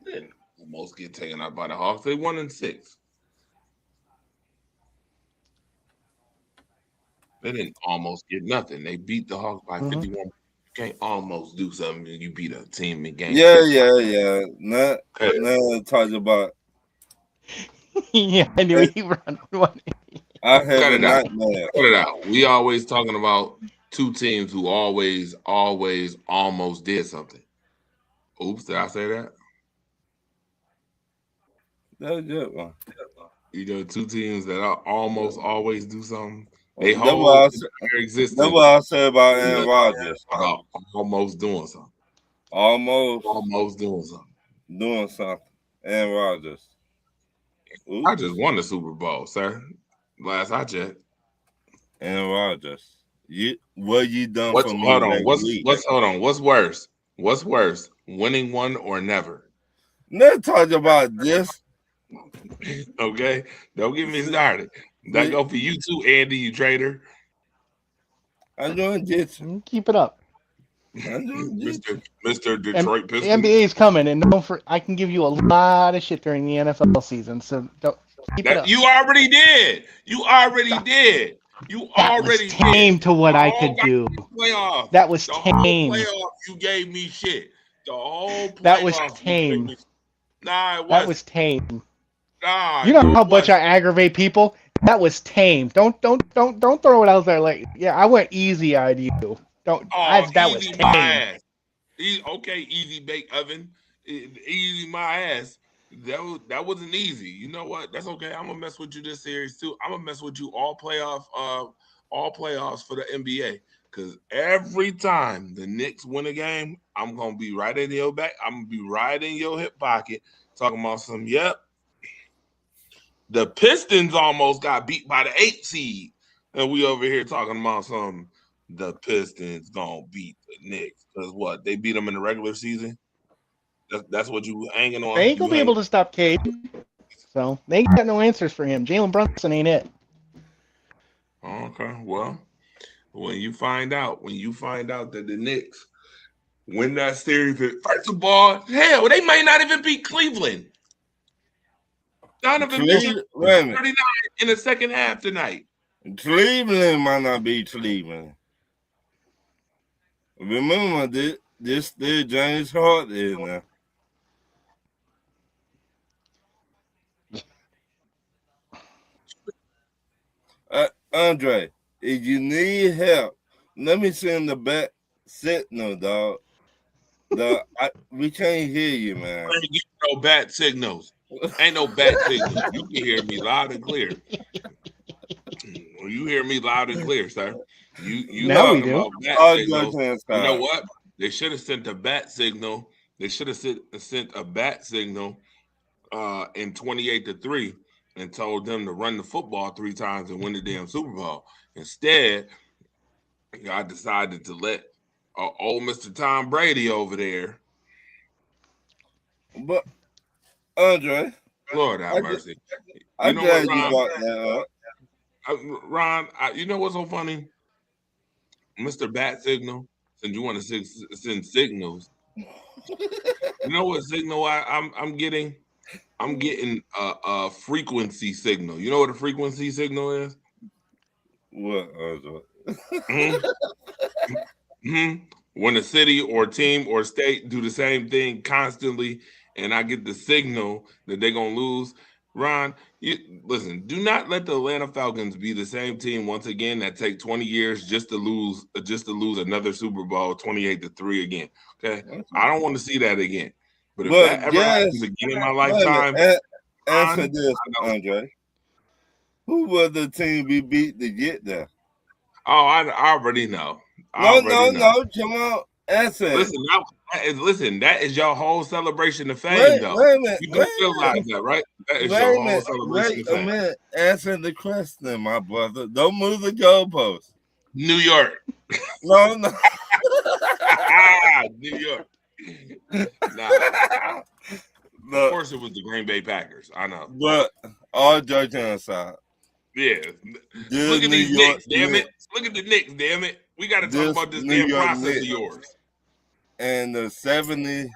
Didn't almost get taken out by the Hawks. They 1-6. They didn't almost get nothing. They beat the Hawks by 51. You can't almost do something and you beat a team in game. Yeah. Not talk about. Yeah, I knew he run one. I have Cut a it out. nightmare. Cut it out. We always talking about two teams who always almost did something. Oops, did I say that? That's a good one. You know, two teams that almost always do something. They That's hold what their existence. That's what I said about Aaron Rodgers. Almost doing something. Almost doing something. doing something. Aaron Rodgers. I just won the Super Bowl, sir. Last I checked. Aaron Rodgers. What you done for me? Hold on. What's worse? What's worse? Winning one or never? Let's talk about this. Okay, don't get me started. That go for you too, Andy, you traitor. I'm doing this. Keep it up. Mr. Detroit Pistons. The NBA is coming, and I can give you a lot of shit during the NFL season. So don't keep it up. You already did. You already did. That was tame to what I could do. Playoff. That was the tame. Whole playoff, you gave me shit. The whole playoff. That was tame. Nah, it wasn't. That was tame. Nah, you know how much I aggravate people. That was tame. Don't throw it out there like, yeah, I went easy on you. That was tame. Okay, easy bake oven. Easy my ass. That wasn't easy. You know what? That's okay. I'm gonna mess with you this series too. I'm gonna mess with you all playoffs for the NBA. Because every time the Knicks win a game, I'm gonna be right in your back. I'm gonna be right in your hip pocket talking about some. Yep, the Pistons almost got beat by the 8 seed, and we over here talking about some. The Pistons gonna beat the Knicks because what? They beat them in the regular season. That's what you hanging on. They ain't gonna be able to stop Cade. So they ain't got no answers for him. Jalen Brunson ain't it. Okay, well, when you find out that the Knicks win that series, first of all, hell, they might not even beat Cleveland. Donovan Mitchell 39 in the second half tonight. Cleveland might not be Cleveland. Remember, this James Harden is now. Andre, if you need help, let me send the back signal, dog. We can't hear you, man. I ain't getting no bat signals. Ain't no bat signals. You can hear me loud and clear. You hear me loud and clear, sir. You Now we talking do. about bat Oh, signals. George You know what? They should have sent a bat signal. They should have sent a bat signal in 28-3 and told them to run the football 3 times and win the damn Super Bowl. Instead, I decided to let old Mr. Tom Brady over there. But Andre, Lord have mercy. I'm know glad what, you Ron? brought that up. Ron, you know what's so funny? Mr. Bat Signal, since you want to send signals, you know what signal I'm getting? I'm getting a frequency signal. You know what a frequency signal is? What, Andre? When a city or team or state do the same thing constantly, and I get the signal that they're gonna lose. Ron, listen. Do not let the Atlanta Falcons be the same team once again that take 20 years just to lose another Super Bowl 28-3 again. Okay, I don't want to see that again. But if that ever happens again in my lifetime, answer this, Andre. Who was the team we beat to get there? Oh, I already know. No. Come on, answer. Listen, that is your whole celebration of fame, though. Wait a minute. You do realize that, right? That is your whole celebration of fame. Wait a minute. Answer the question, my brother. Don't move the goalpost. New York. No. New York. Nah. Of course, it was the Green Bay Packers. I know. But all joking aside. Yeah. Look at these Knicks, damn it. Look at the Knicks, damn it. We got to talk about this damn process of yours. And the 70,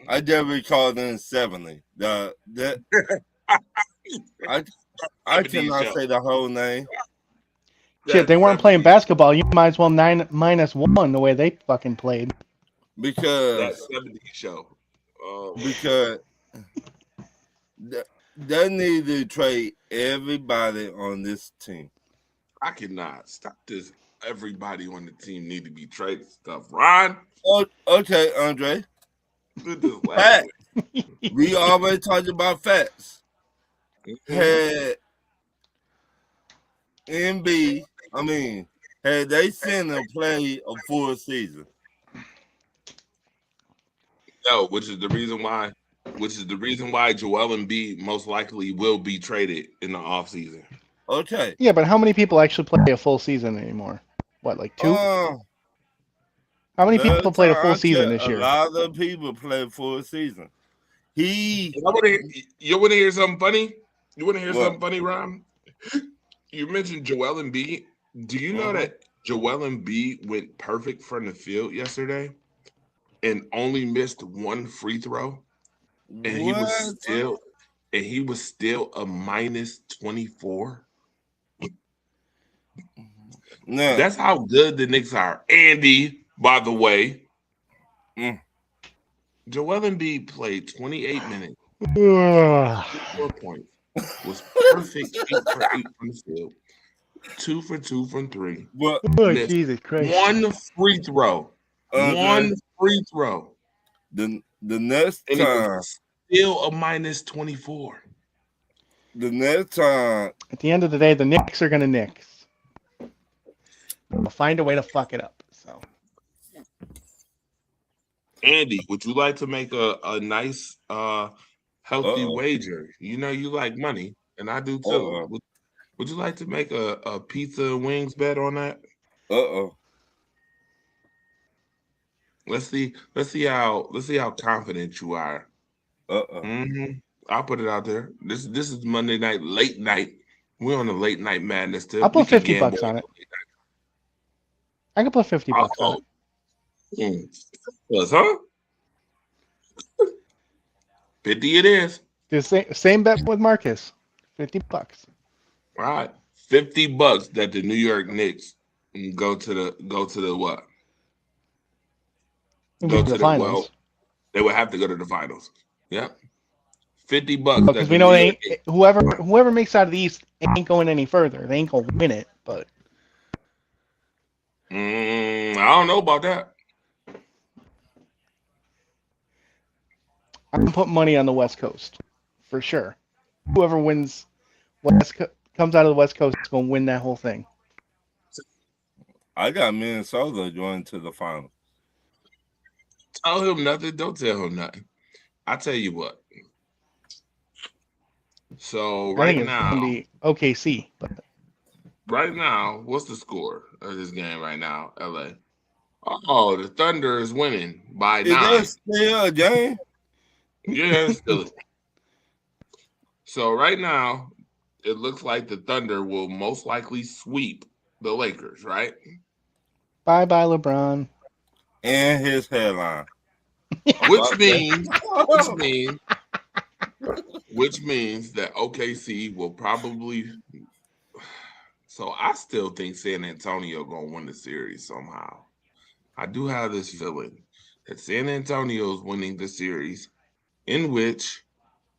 I never recall them 70. I cannot say the whole name. Shit, they weren't playing basketball. You might as well -1 the way they fucking played. Because that 70 show. Because they need to trade everybody on this team. I cannot stop this. Everybody on the team need to be traded stuff. Ron? Oh, okay, Andre. Facts. We already talked about facts. Had had they seen him play a full season? No, which is the reason why Joel Embiid most likely will be traded in the offseason. Okay. Yeah, but how many people actually play a full season anymore? What, like 2? How many people played a full season this year? A lot of people played full season. You want to hear something funny? You want to hear something funny, Ron? You mentioned Joel Embiid. Do you know that Joel Embiid went perfect from the field yesterday and only missed 1 free throw? And he was still a -24. No. That's how good the Knicks are. Andy, by the way. Joel Embiid played 28 minutes. 4 points. Was perfect 8 for 8 from the field. 2 for 2 from 3. Jesus Christ. 1 free throw. 1 free throw. The next time. Still a -24. The next time. At the end of the day, the Knicks are going to Knicks. They'll find a way to fuck it up. So, Andy, would you like to make a nice, healthy wager? You know you like money, and I do too. Would you like to make a pizza and wings bet on that? Let's see how confident you are. I'll put it out there. This is Monday night, late night. We're on the late night madness too. I'll put $50 on it. I can put $50 on it. Huh? 50 it is. The same bet with Marcus. $50. All right. $50 that the New York Knicks go to the what? Go to the finals. Well, they would have to go to the finals. Yep. $50 Because that we the know New they York ain't, whoever makes out of the East ain't going any further. They ain't gonna win it, but I don't know about that. I'm putting money on the West Coast for sure. Whoever wins comes out of the West Coast is gonna win that whole thing. I got Minnesota going to the final. Tell him nothing. Don't tell him nothing. I tell you what. So I right think it's now, gonna be OKC. But what's the score of this game right now? LA. Oh, the Thunder is winning by Is 9. that still a game? Yeah, still. So right now, it looks like the Thunder will most likely sweep the Lakers, right? bye bye LeBron. And his headline. Which means that OKC will probably. So I still think San Antonio gonna win the series somehow. I do have this feeling that San Antonio is winning the series, in which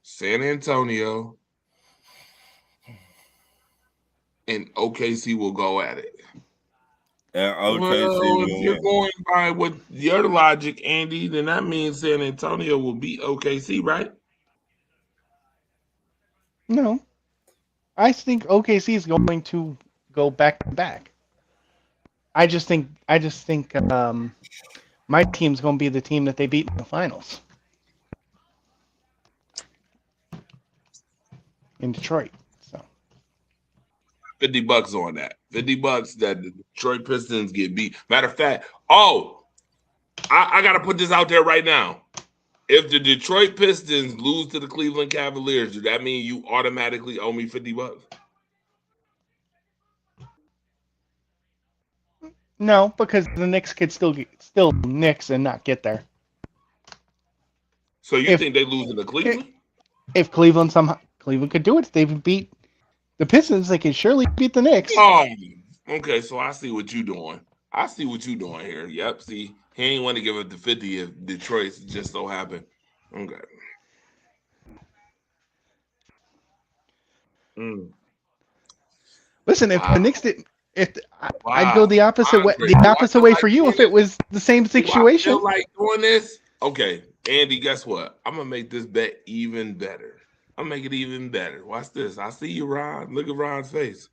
San Antonio and OKC will go at it. And OKC Well, will if you're win. going by what your logic, Andy, then that means San Antonio will beat OKC, right? No, I think OKC is going to go back to back. I just think my team's going to be the team that they beat in the finals in Detroit. So $50 on that. $50 that the Detroit Pistons get beat. Matter of fact, I got to put this out there right now. If the Detroit Pistons lose to the Cleveland Cavaliers, does that mean you automatically owe me $50? no, because the Knicks could still Knicks and not get there. So you think they lose to Cleveland? If Cleveland could do it, if they beat the Pistons, they could surely beat the Knicks. Oh, okay. So I see what you're doing. I see what you're doing here. Yep. See, he ain't want to give up the 50 if Detroit just so happened. Okay. Listen, if the Knicks didn't, I'd go Wow. the opposite way. Andre, The do I opposite feel way like for you doing if it was the same Do I situation. feel like doing this? Okay, Andy, guess what? I'm gonna make this bet even better. I'm gonna make it even better. Watch this. I see you, Ron. Look at Ron's face.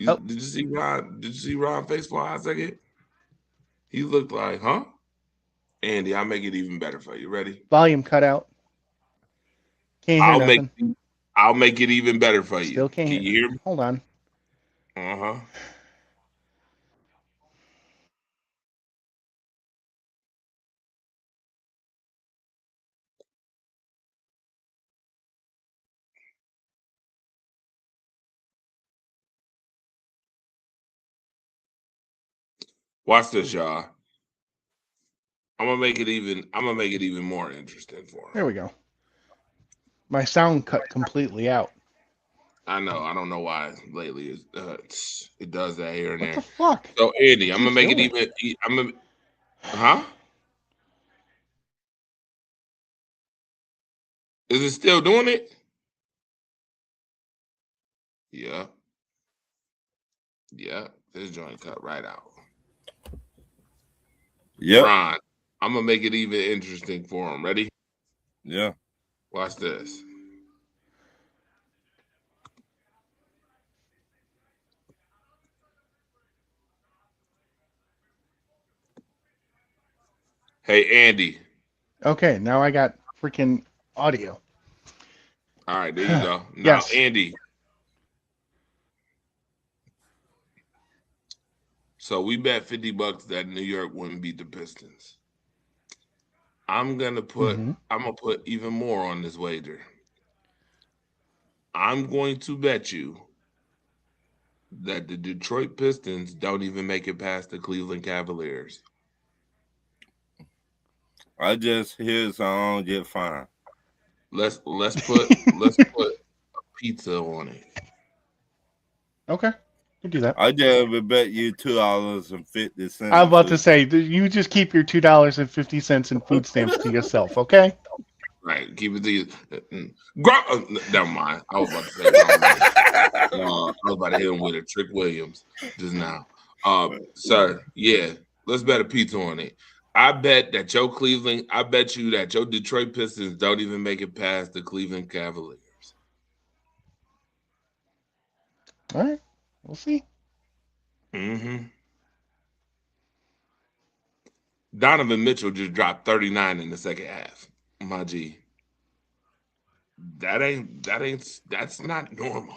Oh. Did you see Ron? Did you see Ron's face for a second? He looked like, huh? Andy, I'll make it even better for you. Ready? Volume cut out. Can't hear nothing. I'll make it even better for you. Still can't Can you hear me? Hold on. Uh-huh. Watch this, y'all. I'm gonna make it even more interesting for him. There we go. My sound cut completely out. I know. I don't know why lately it does that here and What there. the fuck? So Andy, I'm gonna make it doing? even. I'm gonna, huh? Is it still doing it? Yeah. Yeah. This joint cut right out. Yep. Ron, I'm gonna make it even interesting for him. Ready? Yeah. Watch this. Hey, Andy. Okay, now I got freaking audio. All right, there you go. Now, Yes. Andy. So we bet $50 that New York wouldn't beat the Pistons. I'm gonna put even more on this wager. I'm going to bet you that the Detroit Pistons don't even make it past the Cleveland Cavaliers. I just hear so I don't get fined. Let's put a pizza on it. Okay, you do that. I just would bet you $2.50. I'm about to say you just keep your $2.50 in food stamps to yourself, okay? Right. Keep it to you. Never mind. I was about to say wrong name. I was about to hit him with a Trick Williams just now. Sir, yeah, let's bet a pizza on it. I bet you that your Detroit Pistons don't even make it past the Cleveland Cavaliers. All right, we'll see. Mm-hmm. Donovan Mitchell just dropped 39 in the second half. My G. That's not normal.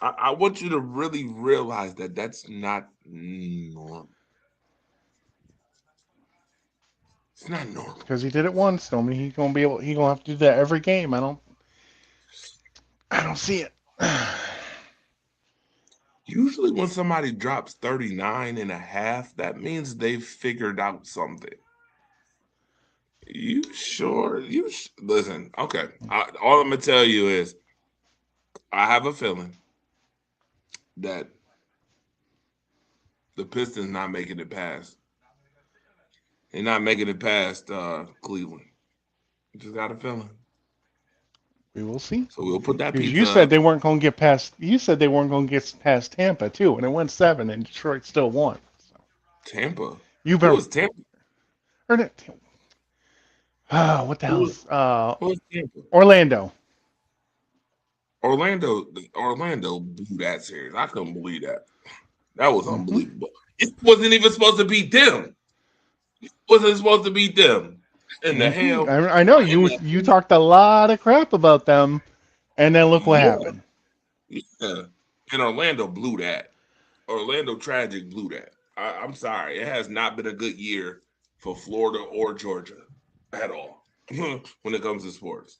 I want you to really realize that that's not normal. It's not normal. Because he did it once. Don't mean he gonna have to do that every game. I don't see it. Usually when somebody drops 39 and a half, that means they've figured out something. You sure? Listen, okay. All I'm going to tell you is I have a feeling that the Pistons not making it past. They're not making it past Cleveland. Just got a feeling. We will see. So we'll put that Because pizza you said up. they weren't going to get past. You said they weren't going to get past Tampa too, and it went 7, and Detroit still won. So. Tampa. You've Who been. was Tampa? Or not, what the hell? Who was Tampa? Orlando. Orlando blew that series. I couldn't believe that. That was unbelievable. It wasn't even supposed to beat them. It wasn't supposed to beat them. In the hell. I know you talked a lot of crap about them, and then look what happened. Yeah. And Orlando blew that. Orlando Tragic blew that. I'm sorry. It has not been a good year for Florida or Georgia at all when it comes to sports.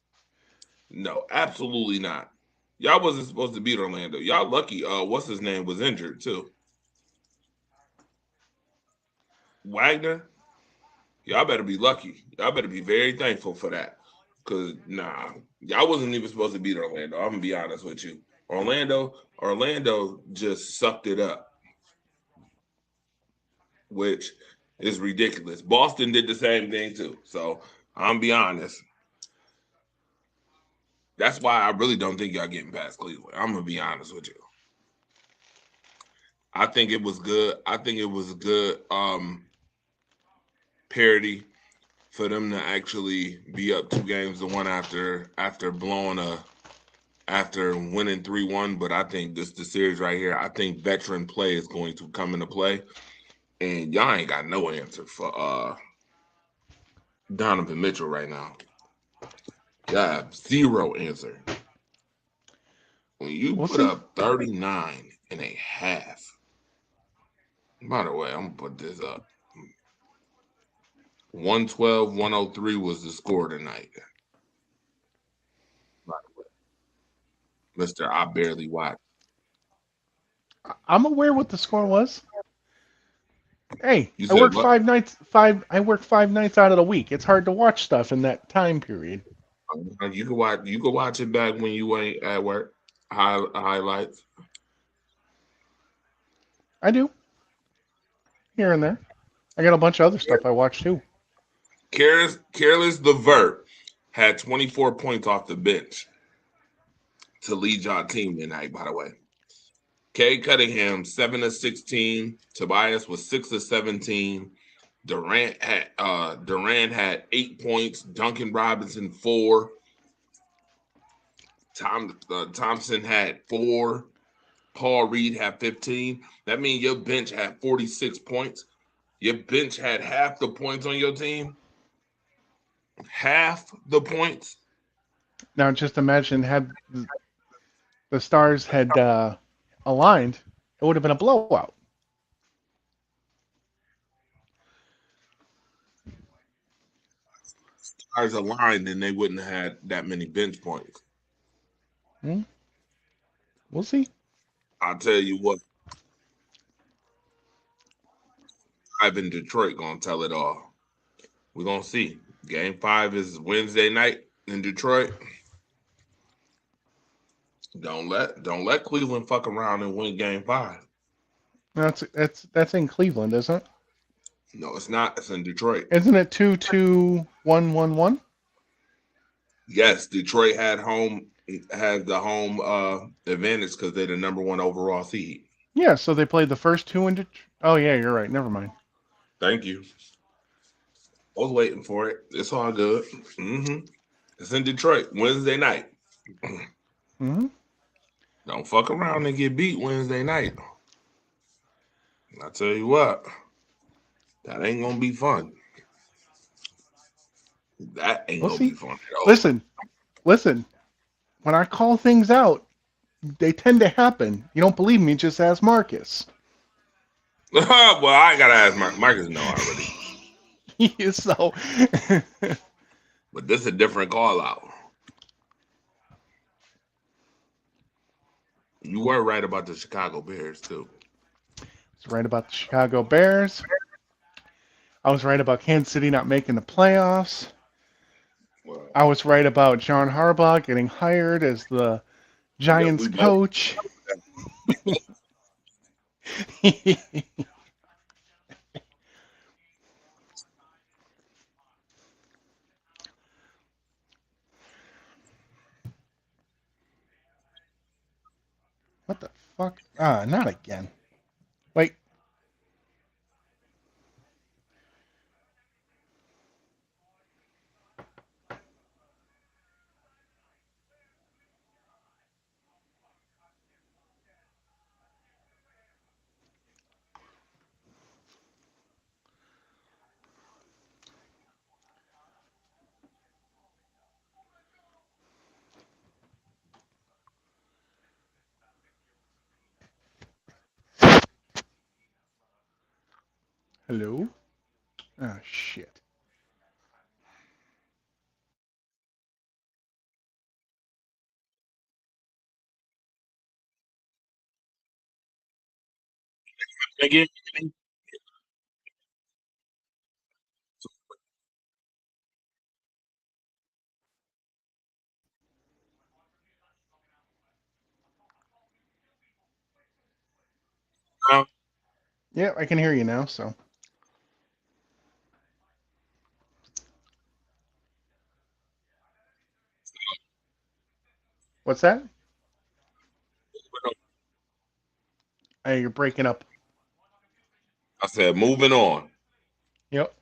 No, absolutely not. Y'all wasn't supposed to beat Orlando. Y'all lucky. What's his name was injured too. Wagner. Y'all better be lucky. Y'all better be very thankful for that. Cause y'all wasn't even supposed to beat Orlando. I'm gonna be honest with you. Orlando just sucked it up, which is ridiculous. Boston did the same thing too. So I'm gonna be honest. That's why I really don't think y'all getting past Cleveland. I'm gonna be honest with you. I think it was good. I think it was good parity for them to actually be up 2 games to 1 after winning 3-1. But I think the series right here, I think veteran play is going to come into play. And y'all ain't got no answer for Donovan Mitchell right now. Y'all have 0 answer. When you put up 39 and a half. By the way, I'm gonna put this up. 112-103 was the score tonight. By the way, Mr. I barely watched. I'm aware what the score was. Hey, You I said work what? 5 nights. I work 5 nights out of the week. It's hard to watch stuff in that time period. You can watch it back when you ain't at work. Highlights. I do. Here and there. I got a bunch of other stuff I watch too. Careless LeVert had 24 points off the bench to lead y'all team tonight, by the way. Cade Cunningham, 7 of 16. Tobias was 6 of 17. Durant had 8 points. Duncan Robinson 4. Thompson had 4. Paul Reed had 15. That means your bench had 46 points. Your bench had half the points on your team. Half the points. Now, just imagine had the Stars had aligned, it would have been a blowout. Stars aligned, and they wouldn't have had that many bench points. We'll see. I'll tell you what. I've in Detroit gonna tell it all. We're gonna see. Game 5 is Wednesday night in Detroit. Don't let Cleveland fuck around and win Game 5. That's in Cleveland, isn't it? No, it's not. It's in Detroit. Isn't it 2-2-1-1-1? Yes, Detroit had the home advantage because they're the number one overall seed. Yeah, so they played the first two in Detroit. Oh yeah, you're right. Never mind. Thank you. I was waiting for it. It's all good. It's in Detroit Wednesday night. Hmm. Don't fuck around and get beat Wednesday night. I tell you what, that ain't gonna be fun. That ain't We'll gonna be see. fun at all. Listen. When I call things out, they tend to happen. You don't believe me? Just ask Marcus. Well, I ain't gotta ask Marcus know already. So, But this is a different call out. You were right about the Chicago Bears too. it's right about the Chicago Bears. I was right about Kansas City not making the playoffs. Well, I was right about John Harbaugh getting hired as the yeah, Giants we both. coach. What the fuck? Not again. Wait. Hello? Oh, shit. Again. Yeah, I can hear you now, so. What's that? Hey, you're breaking up. I said moving on. Yep.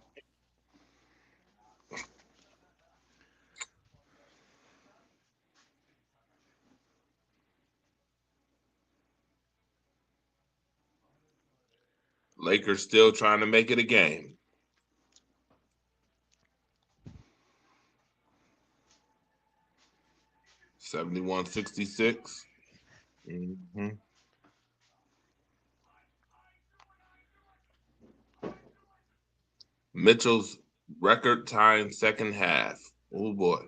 Lakers still trying to make it a game. 71-66. Mm-hmm. Mitchell's record time second half. Oh boy.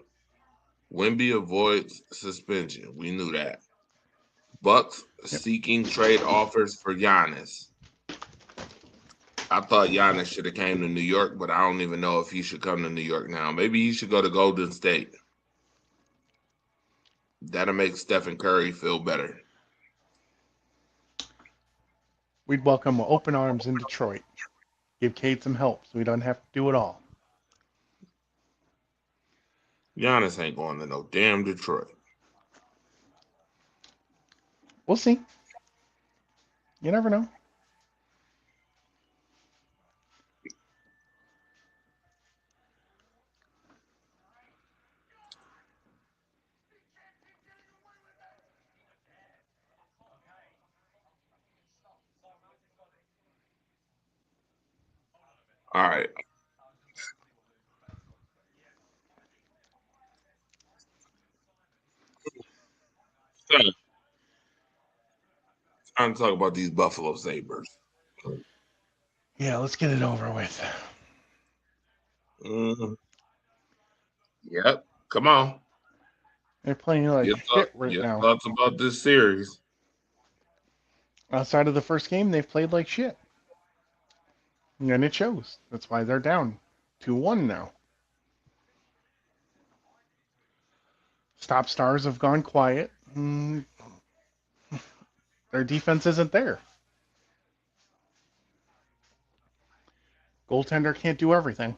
Wemby avoids suspension. We knew that. Bucks Yep. seeking trade offers for Giannis. I thought Giannis should have came to New York, but I don't even know if he should come to New York now. Maybe he should go to Golden State. That'll make Stephen Curry feel better. We'd welcome open arms in Detroit. Give Cade some help so he doesn't have to do it all. Giannis ain't going to no damn Detroit. We'll see. You never know. All right. So, time to talk about these Buffalo Sabres. Yeah, let's get it over with. Yep. Come on. They're playing like shit right Your now. thoughts about this series? Outside of the first game, they've played like shit. And it shows. That's why they're down 2-1 now. Stop stars have gone quiet. Their defense isn't there. Goaltender can't do everything.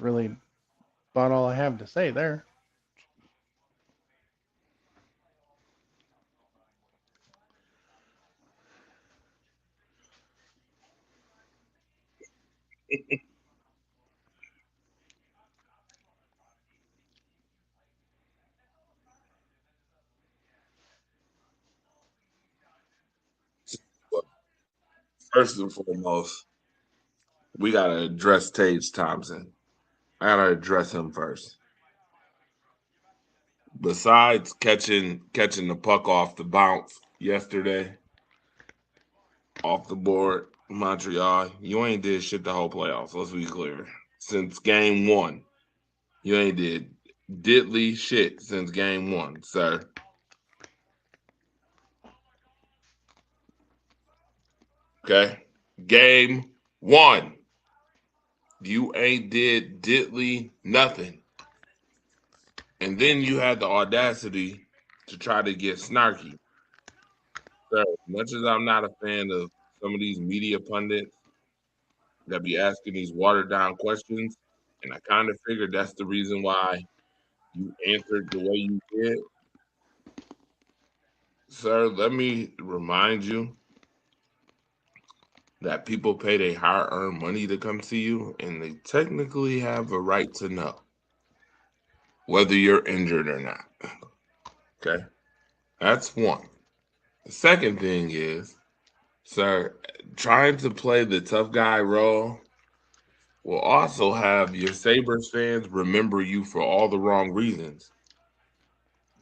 really about all I have to say there. First and foremost, we gotta address Tage Thompson. I gotta address him first. Besides catching the puck off the bounce yesterday, off the board, Montreal, you ain't did shit the whole playoffs. Let's be clear. Since game one, you ain't did diddly shit since game one, sir. Okay? Game one. You ain't did diddly nothing. And then you had the audacity to try to get snarky. Sir, much as I'm not a fan of some of these media pundits that be asking these watered down questions, and I kind of figured that's the reason why you answered the way you did. Sir, let me remind you that people pay their hard earned money to come see you, and they technically have a right to know whether you're injured or not. Okay? That's one. The second thing is, sir, trying to play the tough guy role will also have your Sabres fans remember you for all the wrong reasons.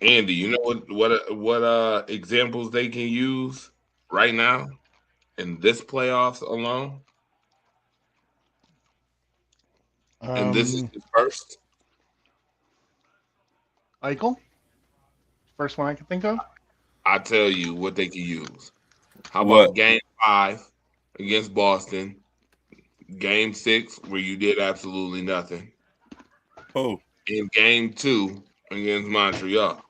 Andy, you know what examples they can use right now in this playoffs alone? And this is the first. Eichel? First one I can think of? I tell you what they can use. How What? about game 5 against Boston? Game 6, where you did absolutely nothing. Oh, In game 2 against Montreal.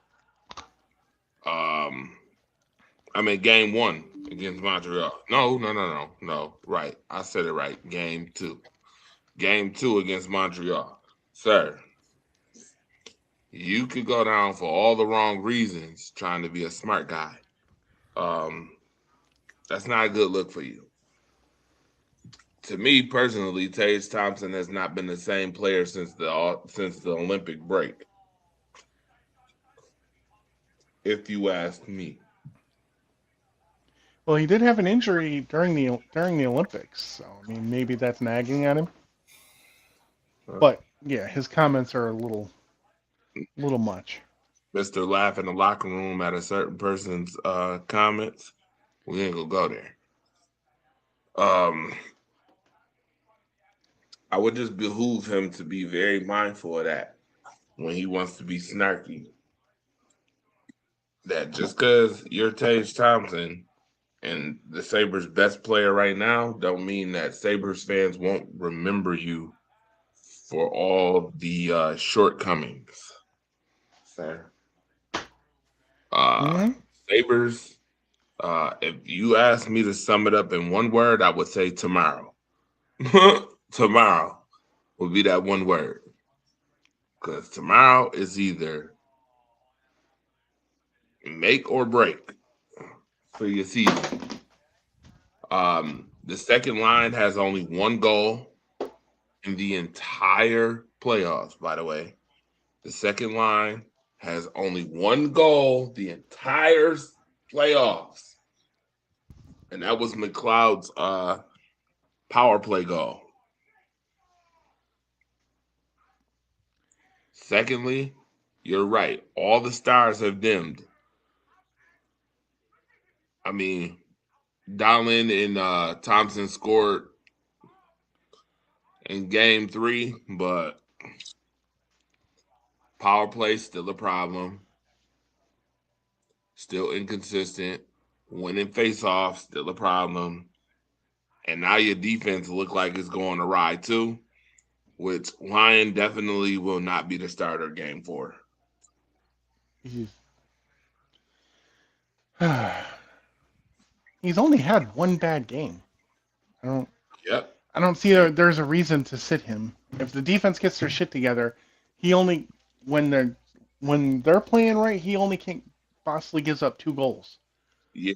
I mean game 1 against Montreal. No. Right. I said it right. Game 2. Game 2 against Montreal. Sir, you could go down for all the wrong reasons trying to be a smart guy. That's not a good look for you. To me personally, Tage Thompson has not been the same player since the Olympic break. If you ask me. Well, he did have an injury during the Olympics, so I mean maybe that's nagging at him. But yeah, his comments are a little much. Mr. Laugh in the locker room at a certain person's comments. We ain't gonna go there. I would just behoove him to be very mindful of that when he wants to be snarky. That just because you're Tage Thompson and the Sabres' best player right now, don't mean that Sabres fans won't remember you for all the shortcomings, sir. Sabres, if you ask me to sum it up in one word, I would say tomorrow. Tomorrow would be that one word. Because tomorrow is either make or break for your season. The second line has only one goal in the entire playoffs, by the way. The second line has only one goal the entire playoffs. And that was McLeod's power play goal. Secondly, you're right. All the stars have dimmed. I mean, Dahlen and Thompson scored in game 3, but power play still a problem. Still inconsistent. Winning face-off, still a problem. And now your defense look like it's going awry too, which Lyon definitely will not be the starter game 4. He's only had one bad game. I don't Yep. see there's a reason to sit him. If the defense gets their shit together, he only when they're playing right, he only can possibly gives up 2 goals. Yeah,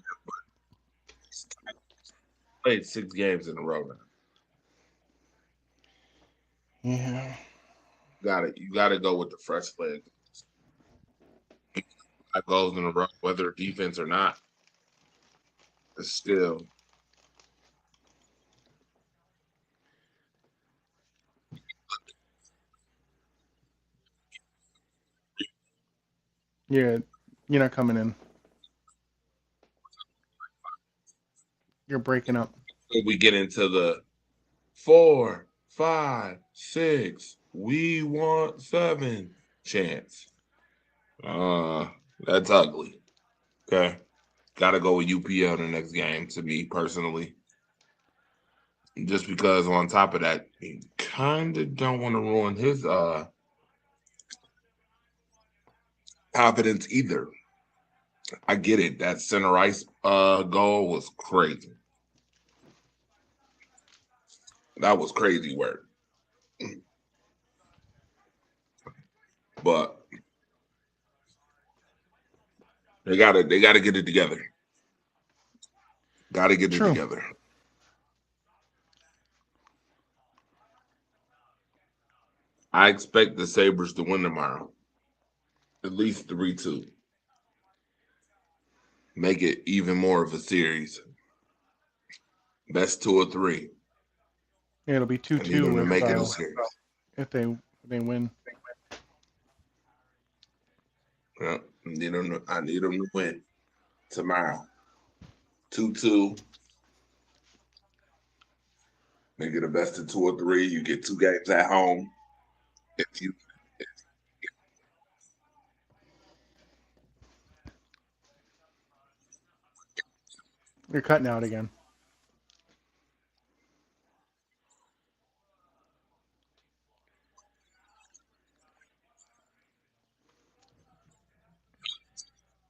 played 6 games in a row now. Yeah. You gotta go with the fresh leg. 5 goals in a row, whether defense or not, it's still. Yeah, you're not coming in. You're breaking up. When we get into the 4, 5, 6, we want 7 chance. That's ugly. Okay. Gotta go with UPL the next game to me personally. Just because on top of that, you kinda don't want to ruin his confidence either. I get it. That center ice goal was crazy. That was crazy work. But they gotta get it together. Gotta get it True. together. I expect the Sabres to win tomorrow. At least 3-2. Make it even more of a series. Best 2 or 3. Yeah, it'll be I need them 2-2 to make it a series. if they win. Yeah, I need them to win tomorrow. 2-2. Make it a best of 2 or 3. You get 2 games at home. If you You're cutting out again.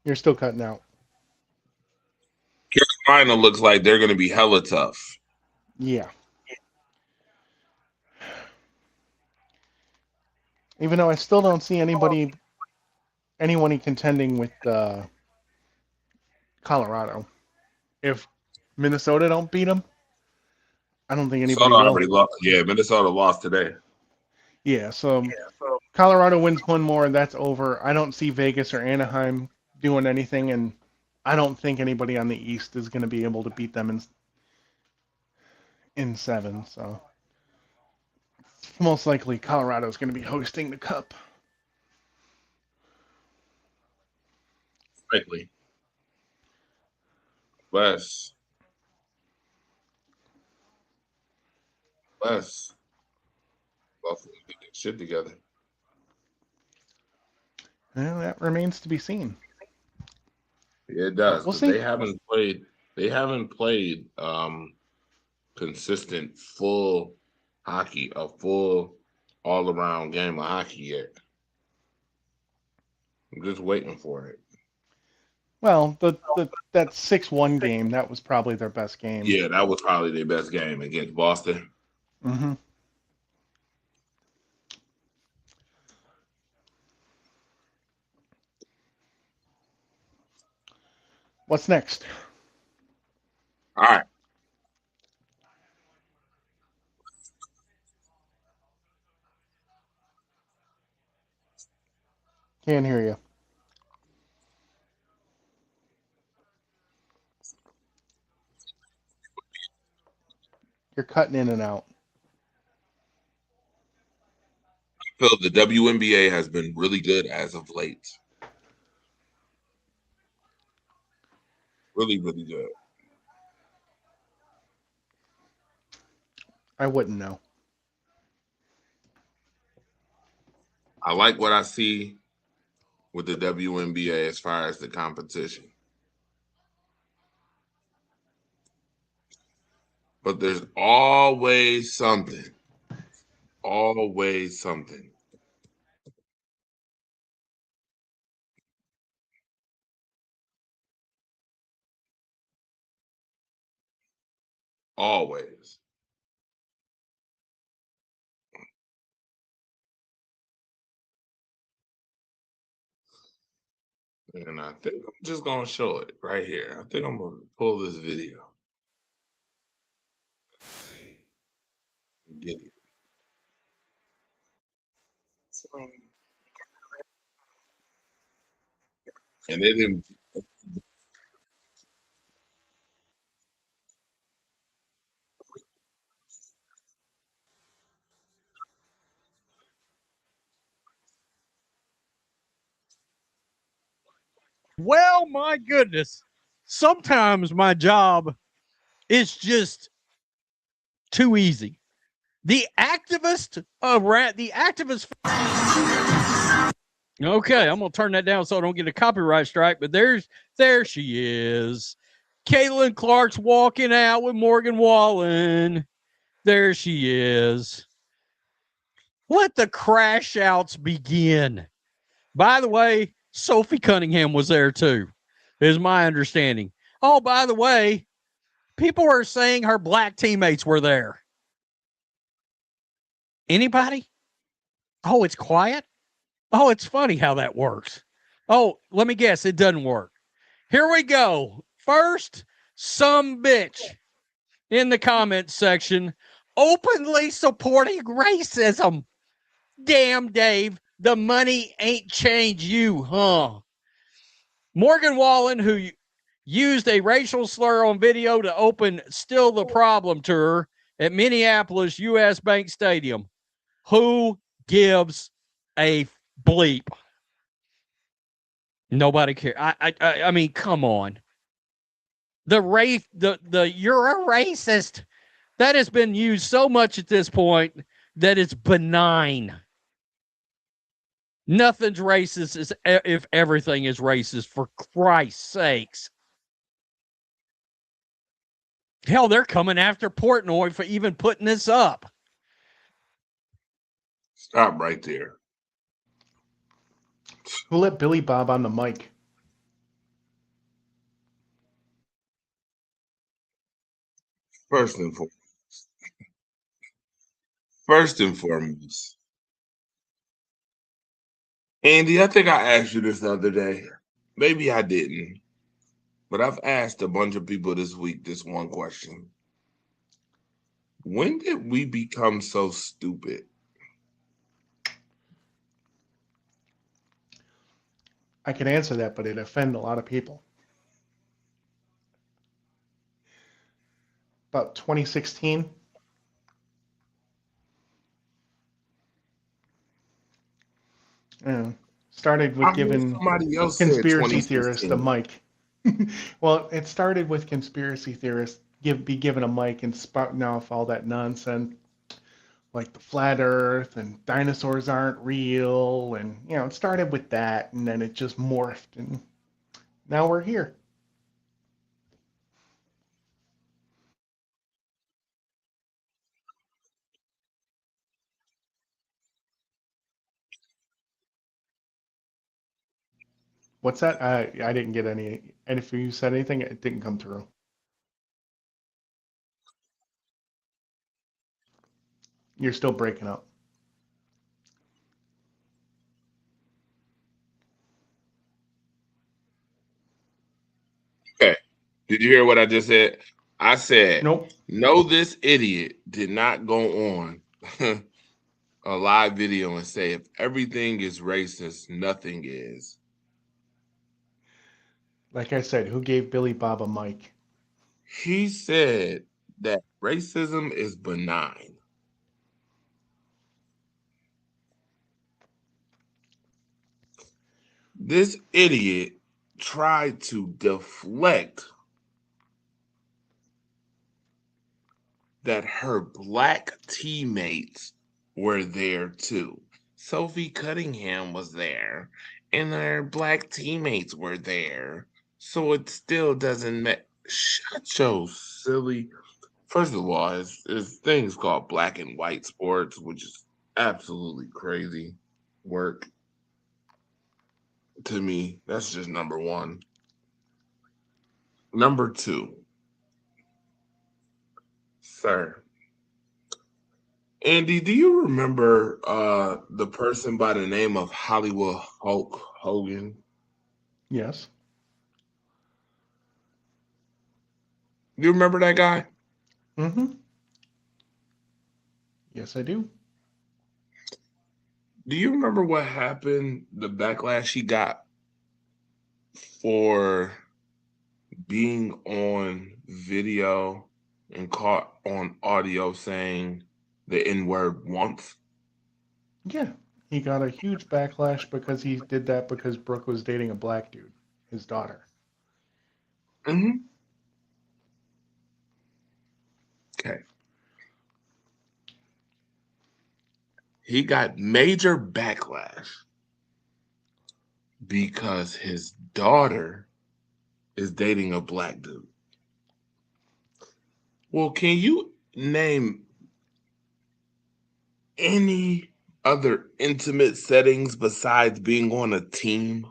You're still cutting out. Carolina looks like they're going to be hella tough. Yeah. Even though I still don't see anyone contending with Colorado. If Minnesota don't beat them, I don't think anybody Minnesota will. already lost. Yeah, Minnesota lost today. Yeah, so Colorado wins one more, that's over. I don't see Vegas or Anaheim doing anything, and I don't think anybody on the East is going to be able to beat them in 7. So most likely Colorado is going to be hosting the Cup. Likely. Less. Buffalo get their shit together. Well, that remains to be seen. Yeah, it does We'll because see. they haven't played. They haven't played consistent full hockey, a full all around game of hockey yet. I'm just waiting for it. Well, that 6-1 game, that was probably their best game. Yeah, that was probably their best game against Boston. Mm-hmm. What's next? All right. Can't hear you. You're cutting in and out. I feel the WNBA has been really good as of late. Really, really good. I wouldn't know. I like what I see with the WNBA as far as the competition. But there's always something. Always something. Always. And I think I'm just gonna show it right here. I think I'm gonna pull this video. Get it. And they didn't. Well, my goodness. Sometimes my job is just too easy. The activist around the activist. Okay, I'm gonna turn that down so I don't get a copyright strike. But there she is. Caitlin Clark's walking out with Morgan Wallen. There she is. Let the crash outs begin. By the way, Sophie Cunningham was there too, is my understanding. Oh, by the way, people are saying her black teammates were there. Anybody? Oh, it's quiet? Oh, it's funny how that works. Oh, let me guess, it doesn't work. Here we go. First, some bitch in the comments section openly supporting racism. Damn, Dave, the money ain't changed you, huh? Morgan Wallen, who used a racial slur on video to open Still the Problem tour at Minneapolis U.S. Bank Stadium. Who gives a bleep? Nobody cares. I mean, come on. The you're a racist. That has been used so much at this point that it's benign. Nothing's racist if everything is racist, for Christ's sakes. Hell, they're coming after Portnoy for even putting this up. Stop right there. Who let Billy Bob on the mic? First and foremost. Andy, I think I asked you this the other day. Maybe I didn't. But I've asked a bunch of people this week this one question. When did we become so stupid? I can answer that, but it offend a lot of people. About 2016. Started with giving conspiracy theorists the mic. Well, it started with conspiracy theorists be given a mic and spouting off all that nonsense, like the flat Earth and dinosaurs aren't real, and it started with that, and then it just morphed, and now we're here. What's that? I didn't get any. And if you said anything, it didn't come through. You're still breaking up. Okay. Did you hear what I just said? I said, Nope. No, this idiot did not go on a live video and say, if everything is racist, nothing is. Like I said, who gave Billy Bob a mic? He said that racism is benign. This idiot tried to deflect that her black teammates were there too. Sophie Cunningham was there, and her black teammates were there. So it still doesn't matter. Shut your silly. First of all, it's things called black and white sports, which is absolutely crazy work to me. That's just number one. Number two, sir. Andy, do you remember the person by the name of Hollywood Hulk Hogan? Yes. You remember that guy? Mm-hmm. Yes, I do. Do you remember what happened? The backlash he got for being on video and caught on audio saying the N word once? Yeah. He got a huge backlash because he did that because Brooke was dating a black dude, his daughter. Mm-hmm. Okay. He got major backlash because his daughter is dating a black dude. Well, can you name any other intimate settings besides being on a team?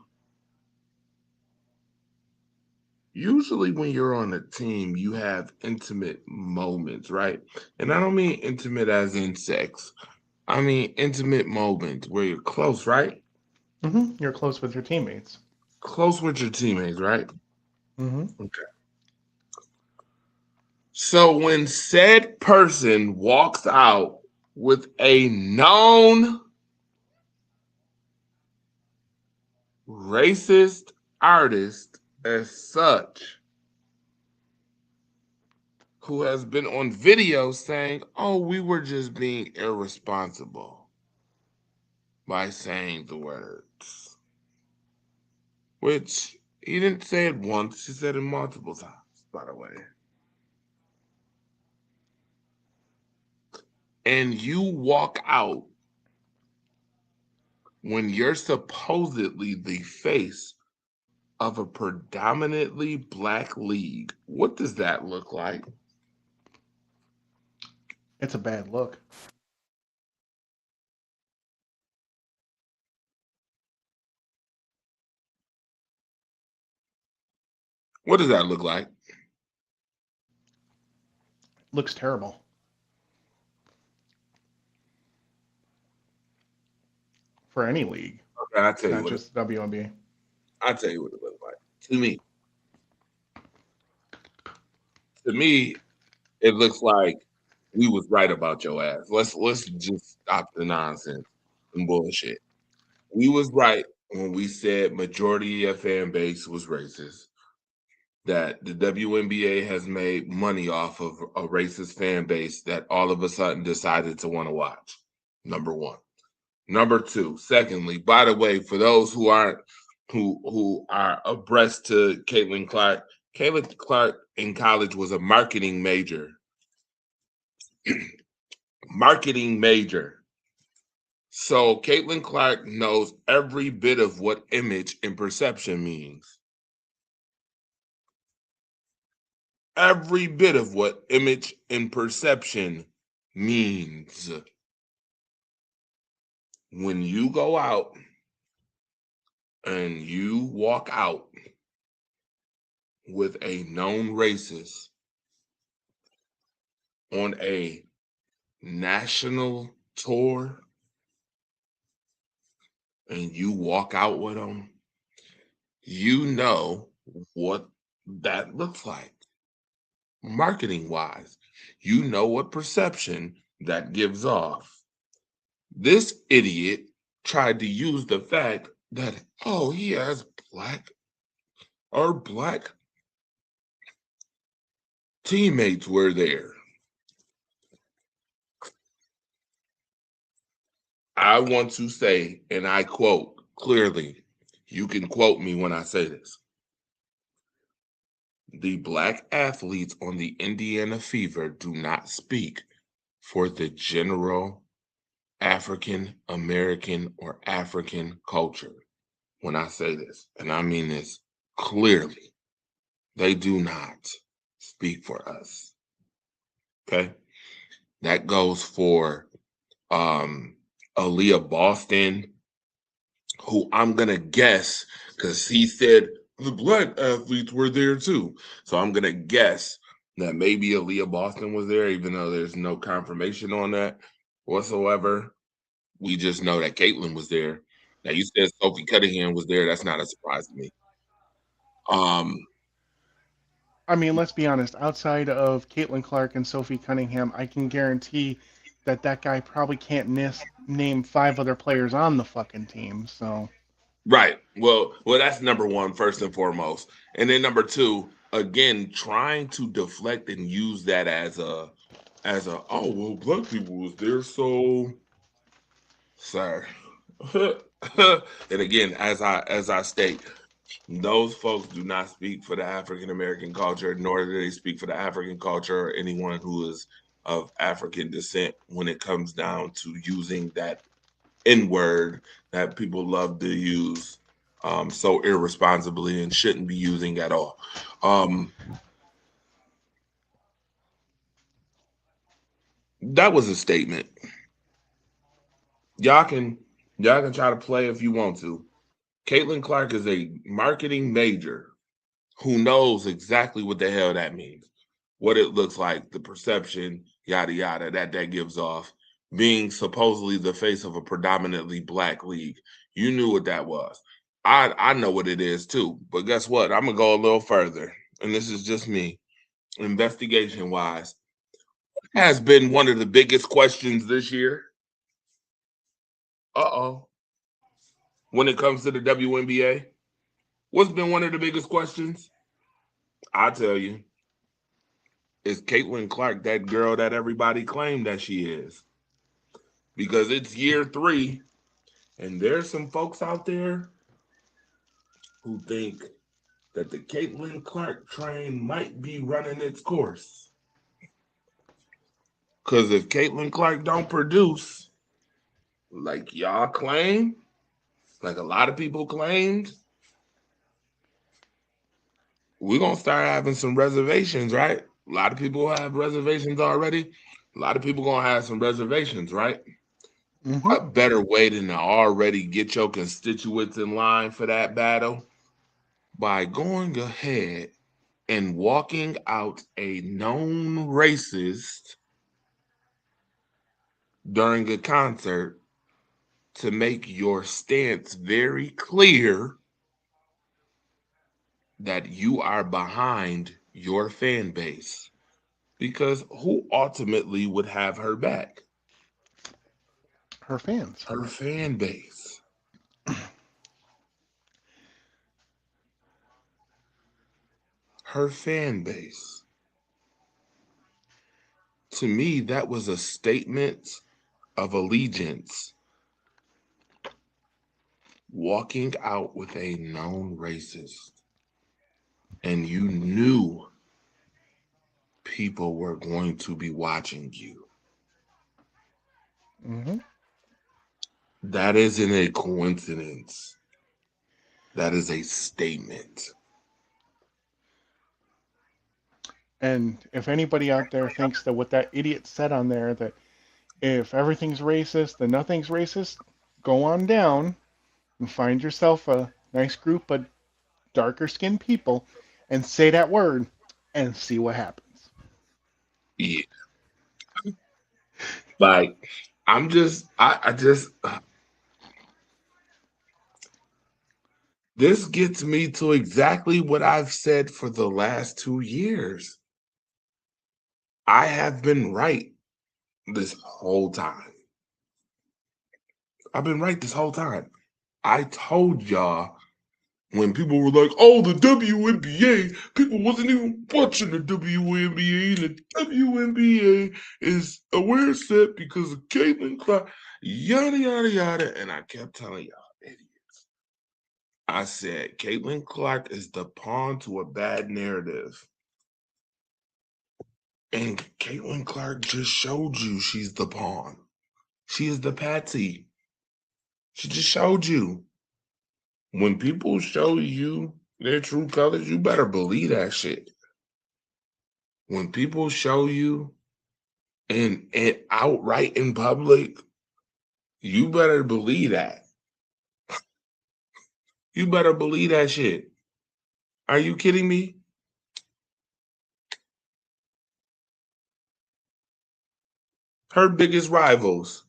Usually, when you're on a team, you have intimate moments, right? And I don't mean intimate as in sex, I mean intimate moments where you're close, right? Mm-hmm. You're close with your teammates. Close with your teammates, right? Mm-hmm. Okay. So when said person walks out with a known racist artist as such, who has been on video saying, oh, we were just being irresponsible by saying the words, which he didn't say it once, he said it multiple times, by the way. And you walk out when you're supposedly the face of a predominantly black league. What does that look like? It's a bad look. What does that look like? Looks terrible for any league, Okay, I'll tell you not what just WNBA. I'll tell you what it looks like. To me. To me, it looks like we was right about your ass. Let's just stop the nonsense and bullshit. We was right when we said majority of fan base was racist. That the WNBA has made money off of a racist fan base that all of a sudden decided to want to watch. Number one. Number two. Secondly, by the way, for those who aren't who are abreast to Caitlin Clark in college was a marketing major. Marketing major. So Caitlin Clark knows every bit of what image and perception means. Every bit of what image and perception means. When you go out and you walk out with a known racist on a national tour and you walk out with them, you know what that looks like. Marketing wise, you know what perception that gives off. This idiot tried to use the fact that, oh, he has black teammates were there. I want to say, and I quote clearly, you can quote me when I say this. The black athletes on the Indiana Fever do not speak for the general African American or African culture. When I say this, and I mean this clearly, they do not speak for us. Okay. That goes for Aaliyah Boston, who I'm gonna guess because he said the black athletes were there too. So I'm gonna guess that maybe Aaliyah Boston was there, even though there's no confirmation on that whatsoever. We just know that Caitlin was there. Now you said Sophie Cunningham was there. That's not a surprise to me. Um, I mean, let's be honest. Outside of Caitlin Clark and Sophie Cunningham, I can guarantee that that guy probably can't name 5 other players on the fucking team. So, right. Well, that's number one, first and foremost. And then number two, again, trying to deflect and use that as a oh well, black people was there, so sir. And again, as I state, those folks do not speak for the African American culture, nor do they speak for the African culture or anyone who is of African descent when it comes down to using that N word that people love to use so irresponsibly and shouldn't be using at all. Um, that was a statement. Y'all can y'all can try to play if you want to. Caitlin Clark is a marketing major who knows exactly what the hell that means, what it looks like, the perception, yada yada, that gives off. Being supposedly the face of a predominantly black league, you knew what that was. I know what it is too, but guess what? I'm gonna go a little further, and this is just me. Investigation wise, has been one of the biggest questions this year. Uh-oh. When it comes to the WNBA, what's been one of the biggest questions? I tell you, is Caitlin Clark that girl that everybody claimed that she is? Because it's year 3, and there's some folks out there who think that the Caitlin Clark train might be running its course. Because if Caitlin Clark don't produce, like y'all claim, like a lot of people claimed, we're gonna start having some reservations, right? A lot of people have reservations already. A lot of people gonna have some reservations, right? mm-hmm. What better way than to already get your constituents in line for that battle by going ahead and walking out a known racist during a concert to make your stance very clear that you are behind your fan base. Because who ultimately would have her back? Her fans. Her fan base. Her fan base. To me, that was a statement of allegiance. Walking out with a known racist, and you knew people were going to be watching you. Mm-hmm. That isn't a coincidence. That is a statement. And if anybody out there thinks that what that idiot said on there, that if everything's racist, then nothing's racist, go on down and find yourself a nice group of darker skinned people and say that word and see what happens. Yeah. Like, I just, this gets me to exactly what I've said for the last 2 years. I have been right this whole time. I've been right this whole time. I told y'all when people were like, oh, the WNBA, people wasn't even watching the WNBA, and the WNBA is a weird set because of Caitlin Clark, yada, yada, yada. And I kept telling y'all, idiots. I said, Caitlin Clark is the pawn to a bad narrative. And Caitlin Clark just showed you she's the pawn. She is the patsy. She just showed you. When people show you their true colors, you better believe that shit. When people show you and outright in public, you better believe that. You better believe that shit. Are you kidding me? Her biggest rivals,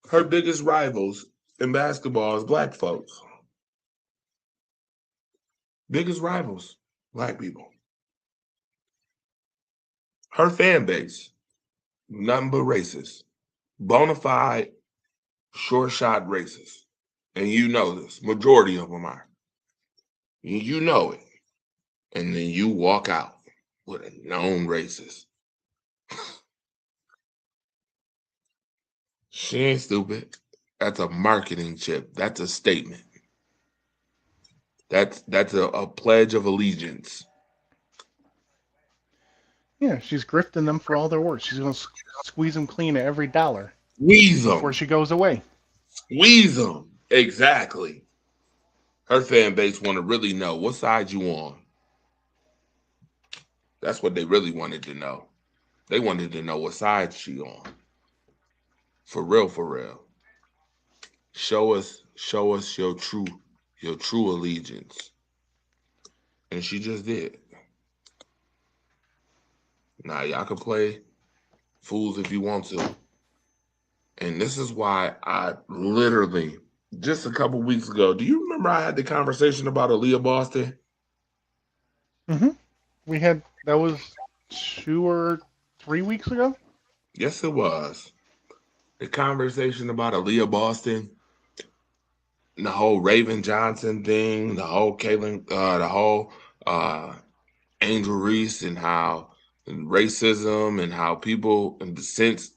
her biggest rivals in basketball is black folks. Biggest rivals, black people. Her fan base, nothing but racist. Bona fide, short shot racist. And you know this. Majority of them are. You know it. And then you walk out with a known racist. She ain't stupid. That's a marketing chip. That's a statement. That's a pledge of allegiance. Yeah, she's grifting them for all their work. She's gonna squeeze them clean of every dollar Squeeze before them. she goes away. Squeeze them. Exactly. Her fan base want to really know what side you on. That's what they really wanted to know. They wanted to know what side she on. For real, for real. Show us your true allegiance. And she just did. Now y'all can play fools if you want to. And this is why I literally just a couple weeks ago. Do you remember I had the conversation about Aaliyah Boston? Mm-hmm. We had that was 2 or 3 weeks ago. Yes, it was. The conversation about Aaliyah Boston, the whole Raven Johnson thing, the whole Angel Reese, and how and racism and how people, and since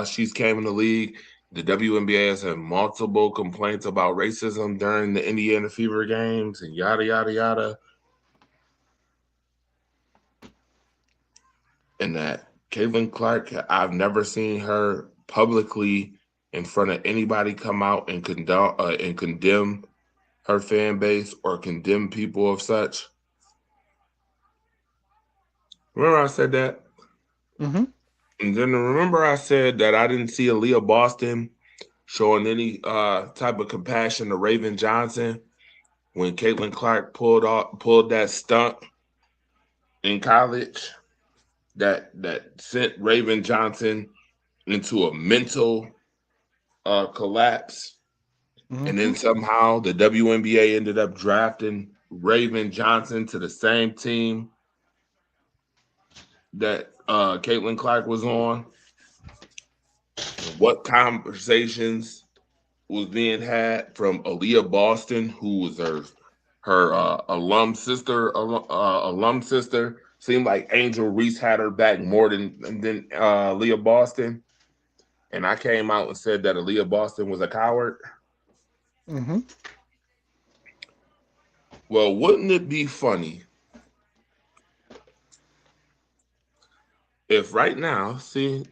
she's came in the league, the WNBA has had multiple complaints about racism during the Indiana Fever games and yada yada yada. And that Caitlin Clark, I've never seen her publicly in front of anybody come out and condemn her fan base or condemn people of such. Remember I said that? Mm-hmm. And then remember I said that I didn't see Aaliyah Boston showing any type of compassion to Raven Johnson when Caitlin Clark pulled that stunt in college that sent Raven Johnson into a mental collapse. And Mm-hmm. then somehow the WNBA ended up drafting Raven Johnson to the same team that Caitlin Clark was on. What conversations was being had from Aaliyah Boston, who was her alum sister. Seemed like Angel Reese had her back more than Aaliyah Boston. And I came out and said that Aaliyah Boston was a coward. Mm-hmm. Well, wouldn't it be funny if right now, see,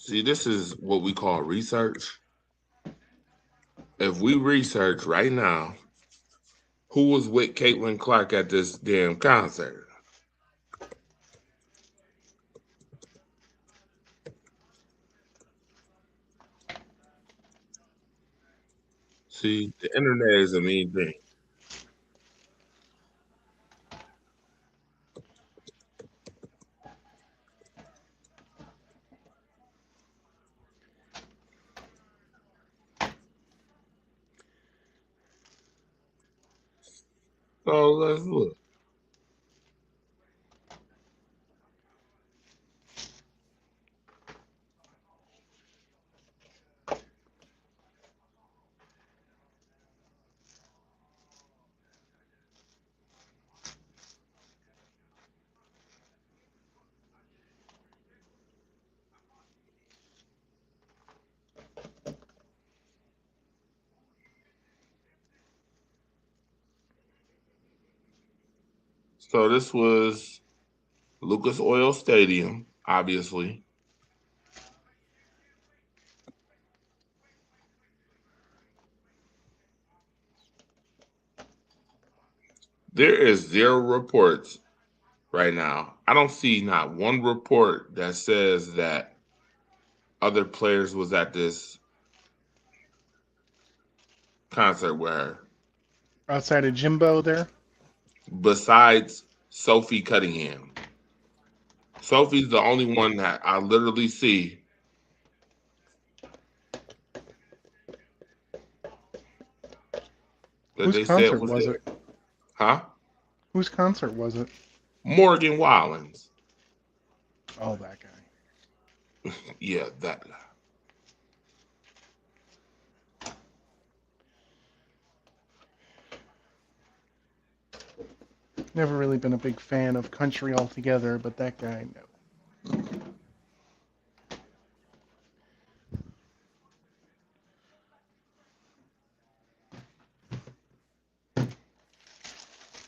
this is what we call research. If we research right now who was with Caitlin Clark at this damn concert. See, the internet is a mean thing. So let's look. So this was Lucas Oil Stadium, obviously. There is zero reports right now. I don't see not one report that says that other players was at this concert with her, Outside of Jimbo there. besides Sophie Cunningham. Sophie's the only one that I literally see. That Whose they said concert was was there. it? Huh? Whose concert was it? Morgan Wallens. Oh, that guy. Yeah, that guy. Never really been a big fan of country altogether, but that guy, no.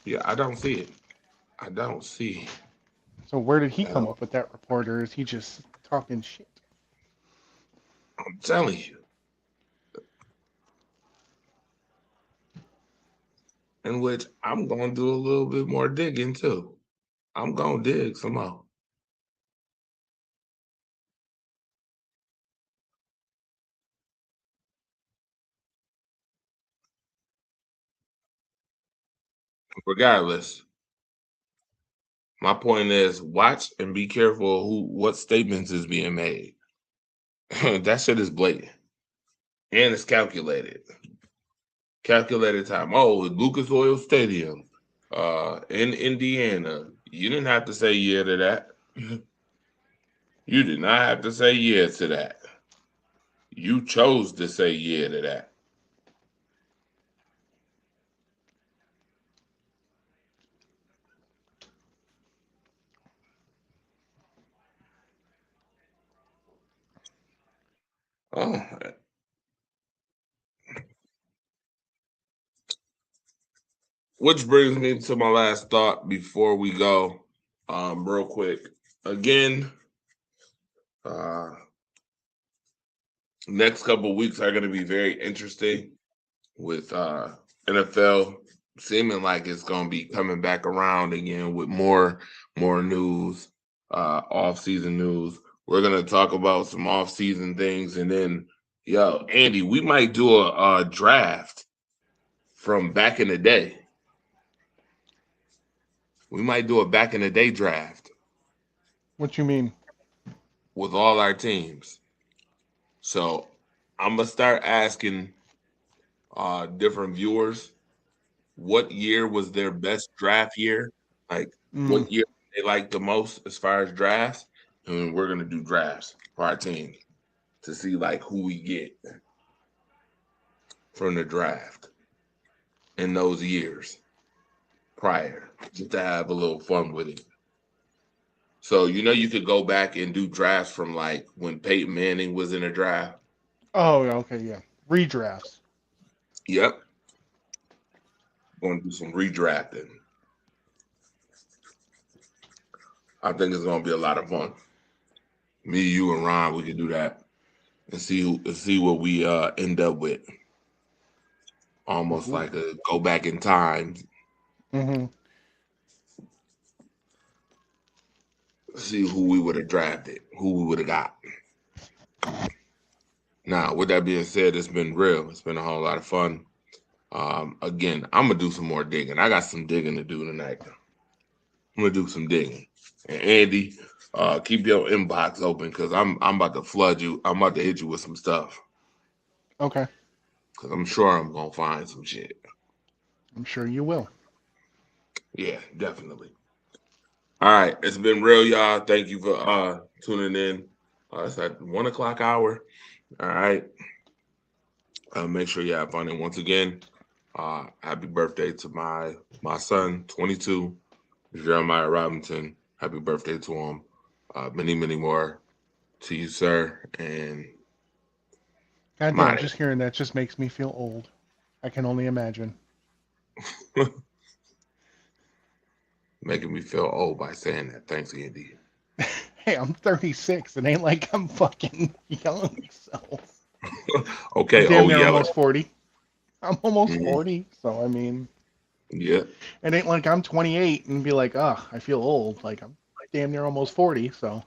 Yeah, I don't see it. I don't see. So where did he At come all. up with that report, or is he just talking shit? I'm telling you. In which I'm gonna do a little bit more digging too. I'm gonna dig some more. Regardless, my point is watch and be careful what statements is being made. That shit is blatant. And it's calculated. Calculated time. Oh, at Lucas Oil Stadium, in Indiana. You didn't have to say yeah to that. You did not have to say yeah to that. You chose to say yeah to that. Oh, which brings me to my last thought before we go, real quick. Again, uh, next couple of weeks are going to be very interesting with NFL seeming like it's going to be coming back around again with more news, off-season news. We're going to talk about some off-season things, and then, yo, Andy, we might do a draft from back in the day. We might do a back in the day draft What you mean? with all our teams. So I'm gonna start asking different viewers what year was their best draft year, like Mm, what year they like the most as far as drafts, and we're gonna do drafts for our team to see like who we get from the draft in those years prior, just to have a little fun with it. So you could go back and do drafts from like when Peyton Manning was in a draft. oh, okay, yeah. Redrafts. Yep, going to do some redrafting. I think it's going to be a lot of fun. Me, you, and Ron, we could do that and see what we end up with. Almost like a go back in time, Mm-hmm. see who we would have drafted, who we would have got. Now, with that being said, it's been real. It's been a whole lot of fun. Again, I'm gonna do some more digging. I got some digging to do tonight. I'm gonna do some digging. And Andy, keep your inbox open because I'm about to flood you. I'm about to hit you with some stuff Okay. because I'm sure I'm gonna find some shit. I'm sure you will. Yeah, definitely. All right, it's been real, y'all. Thank you for tuning in. It's at 1 o'clock hour. All right. Make sure you have fun. And once again, happy birthday to my son, 22, Jeremiah Robinson. Happy birthday to him. Many, many more to you, sir. And God damn, mine. just hearing that just makes me feel old. I can only imagine. Making me feel old by saying that. Thanks, Andy. Hey, I'm 36. It ain't like I'm fucking young, so Okay. I'm damn Oh, near yeah. almost 40. I'm almost Mhm. 40, so I mean, Yeah. it ain't like I'm 28 and be like, oh, I feel old. Like I'm damn near almost 40, so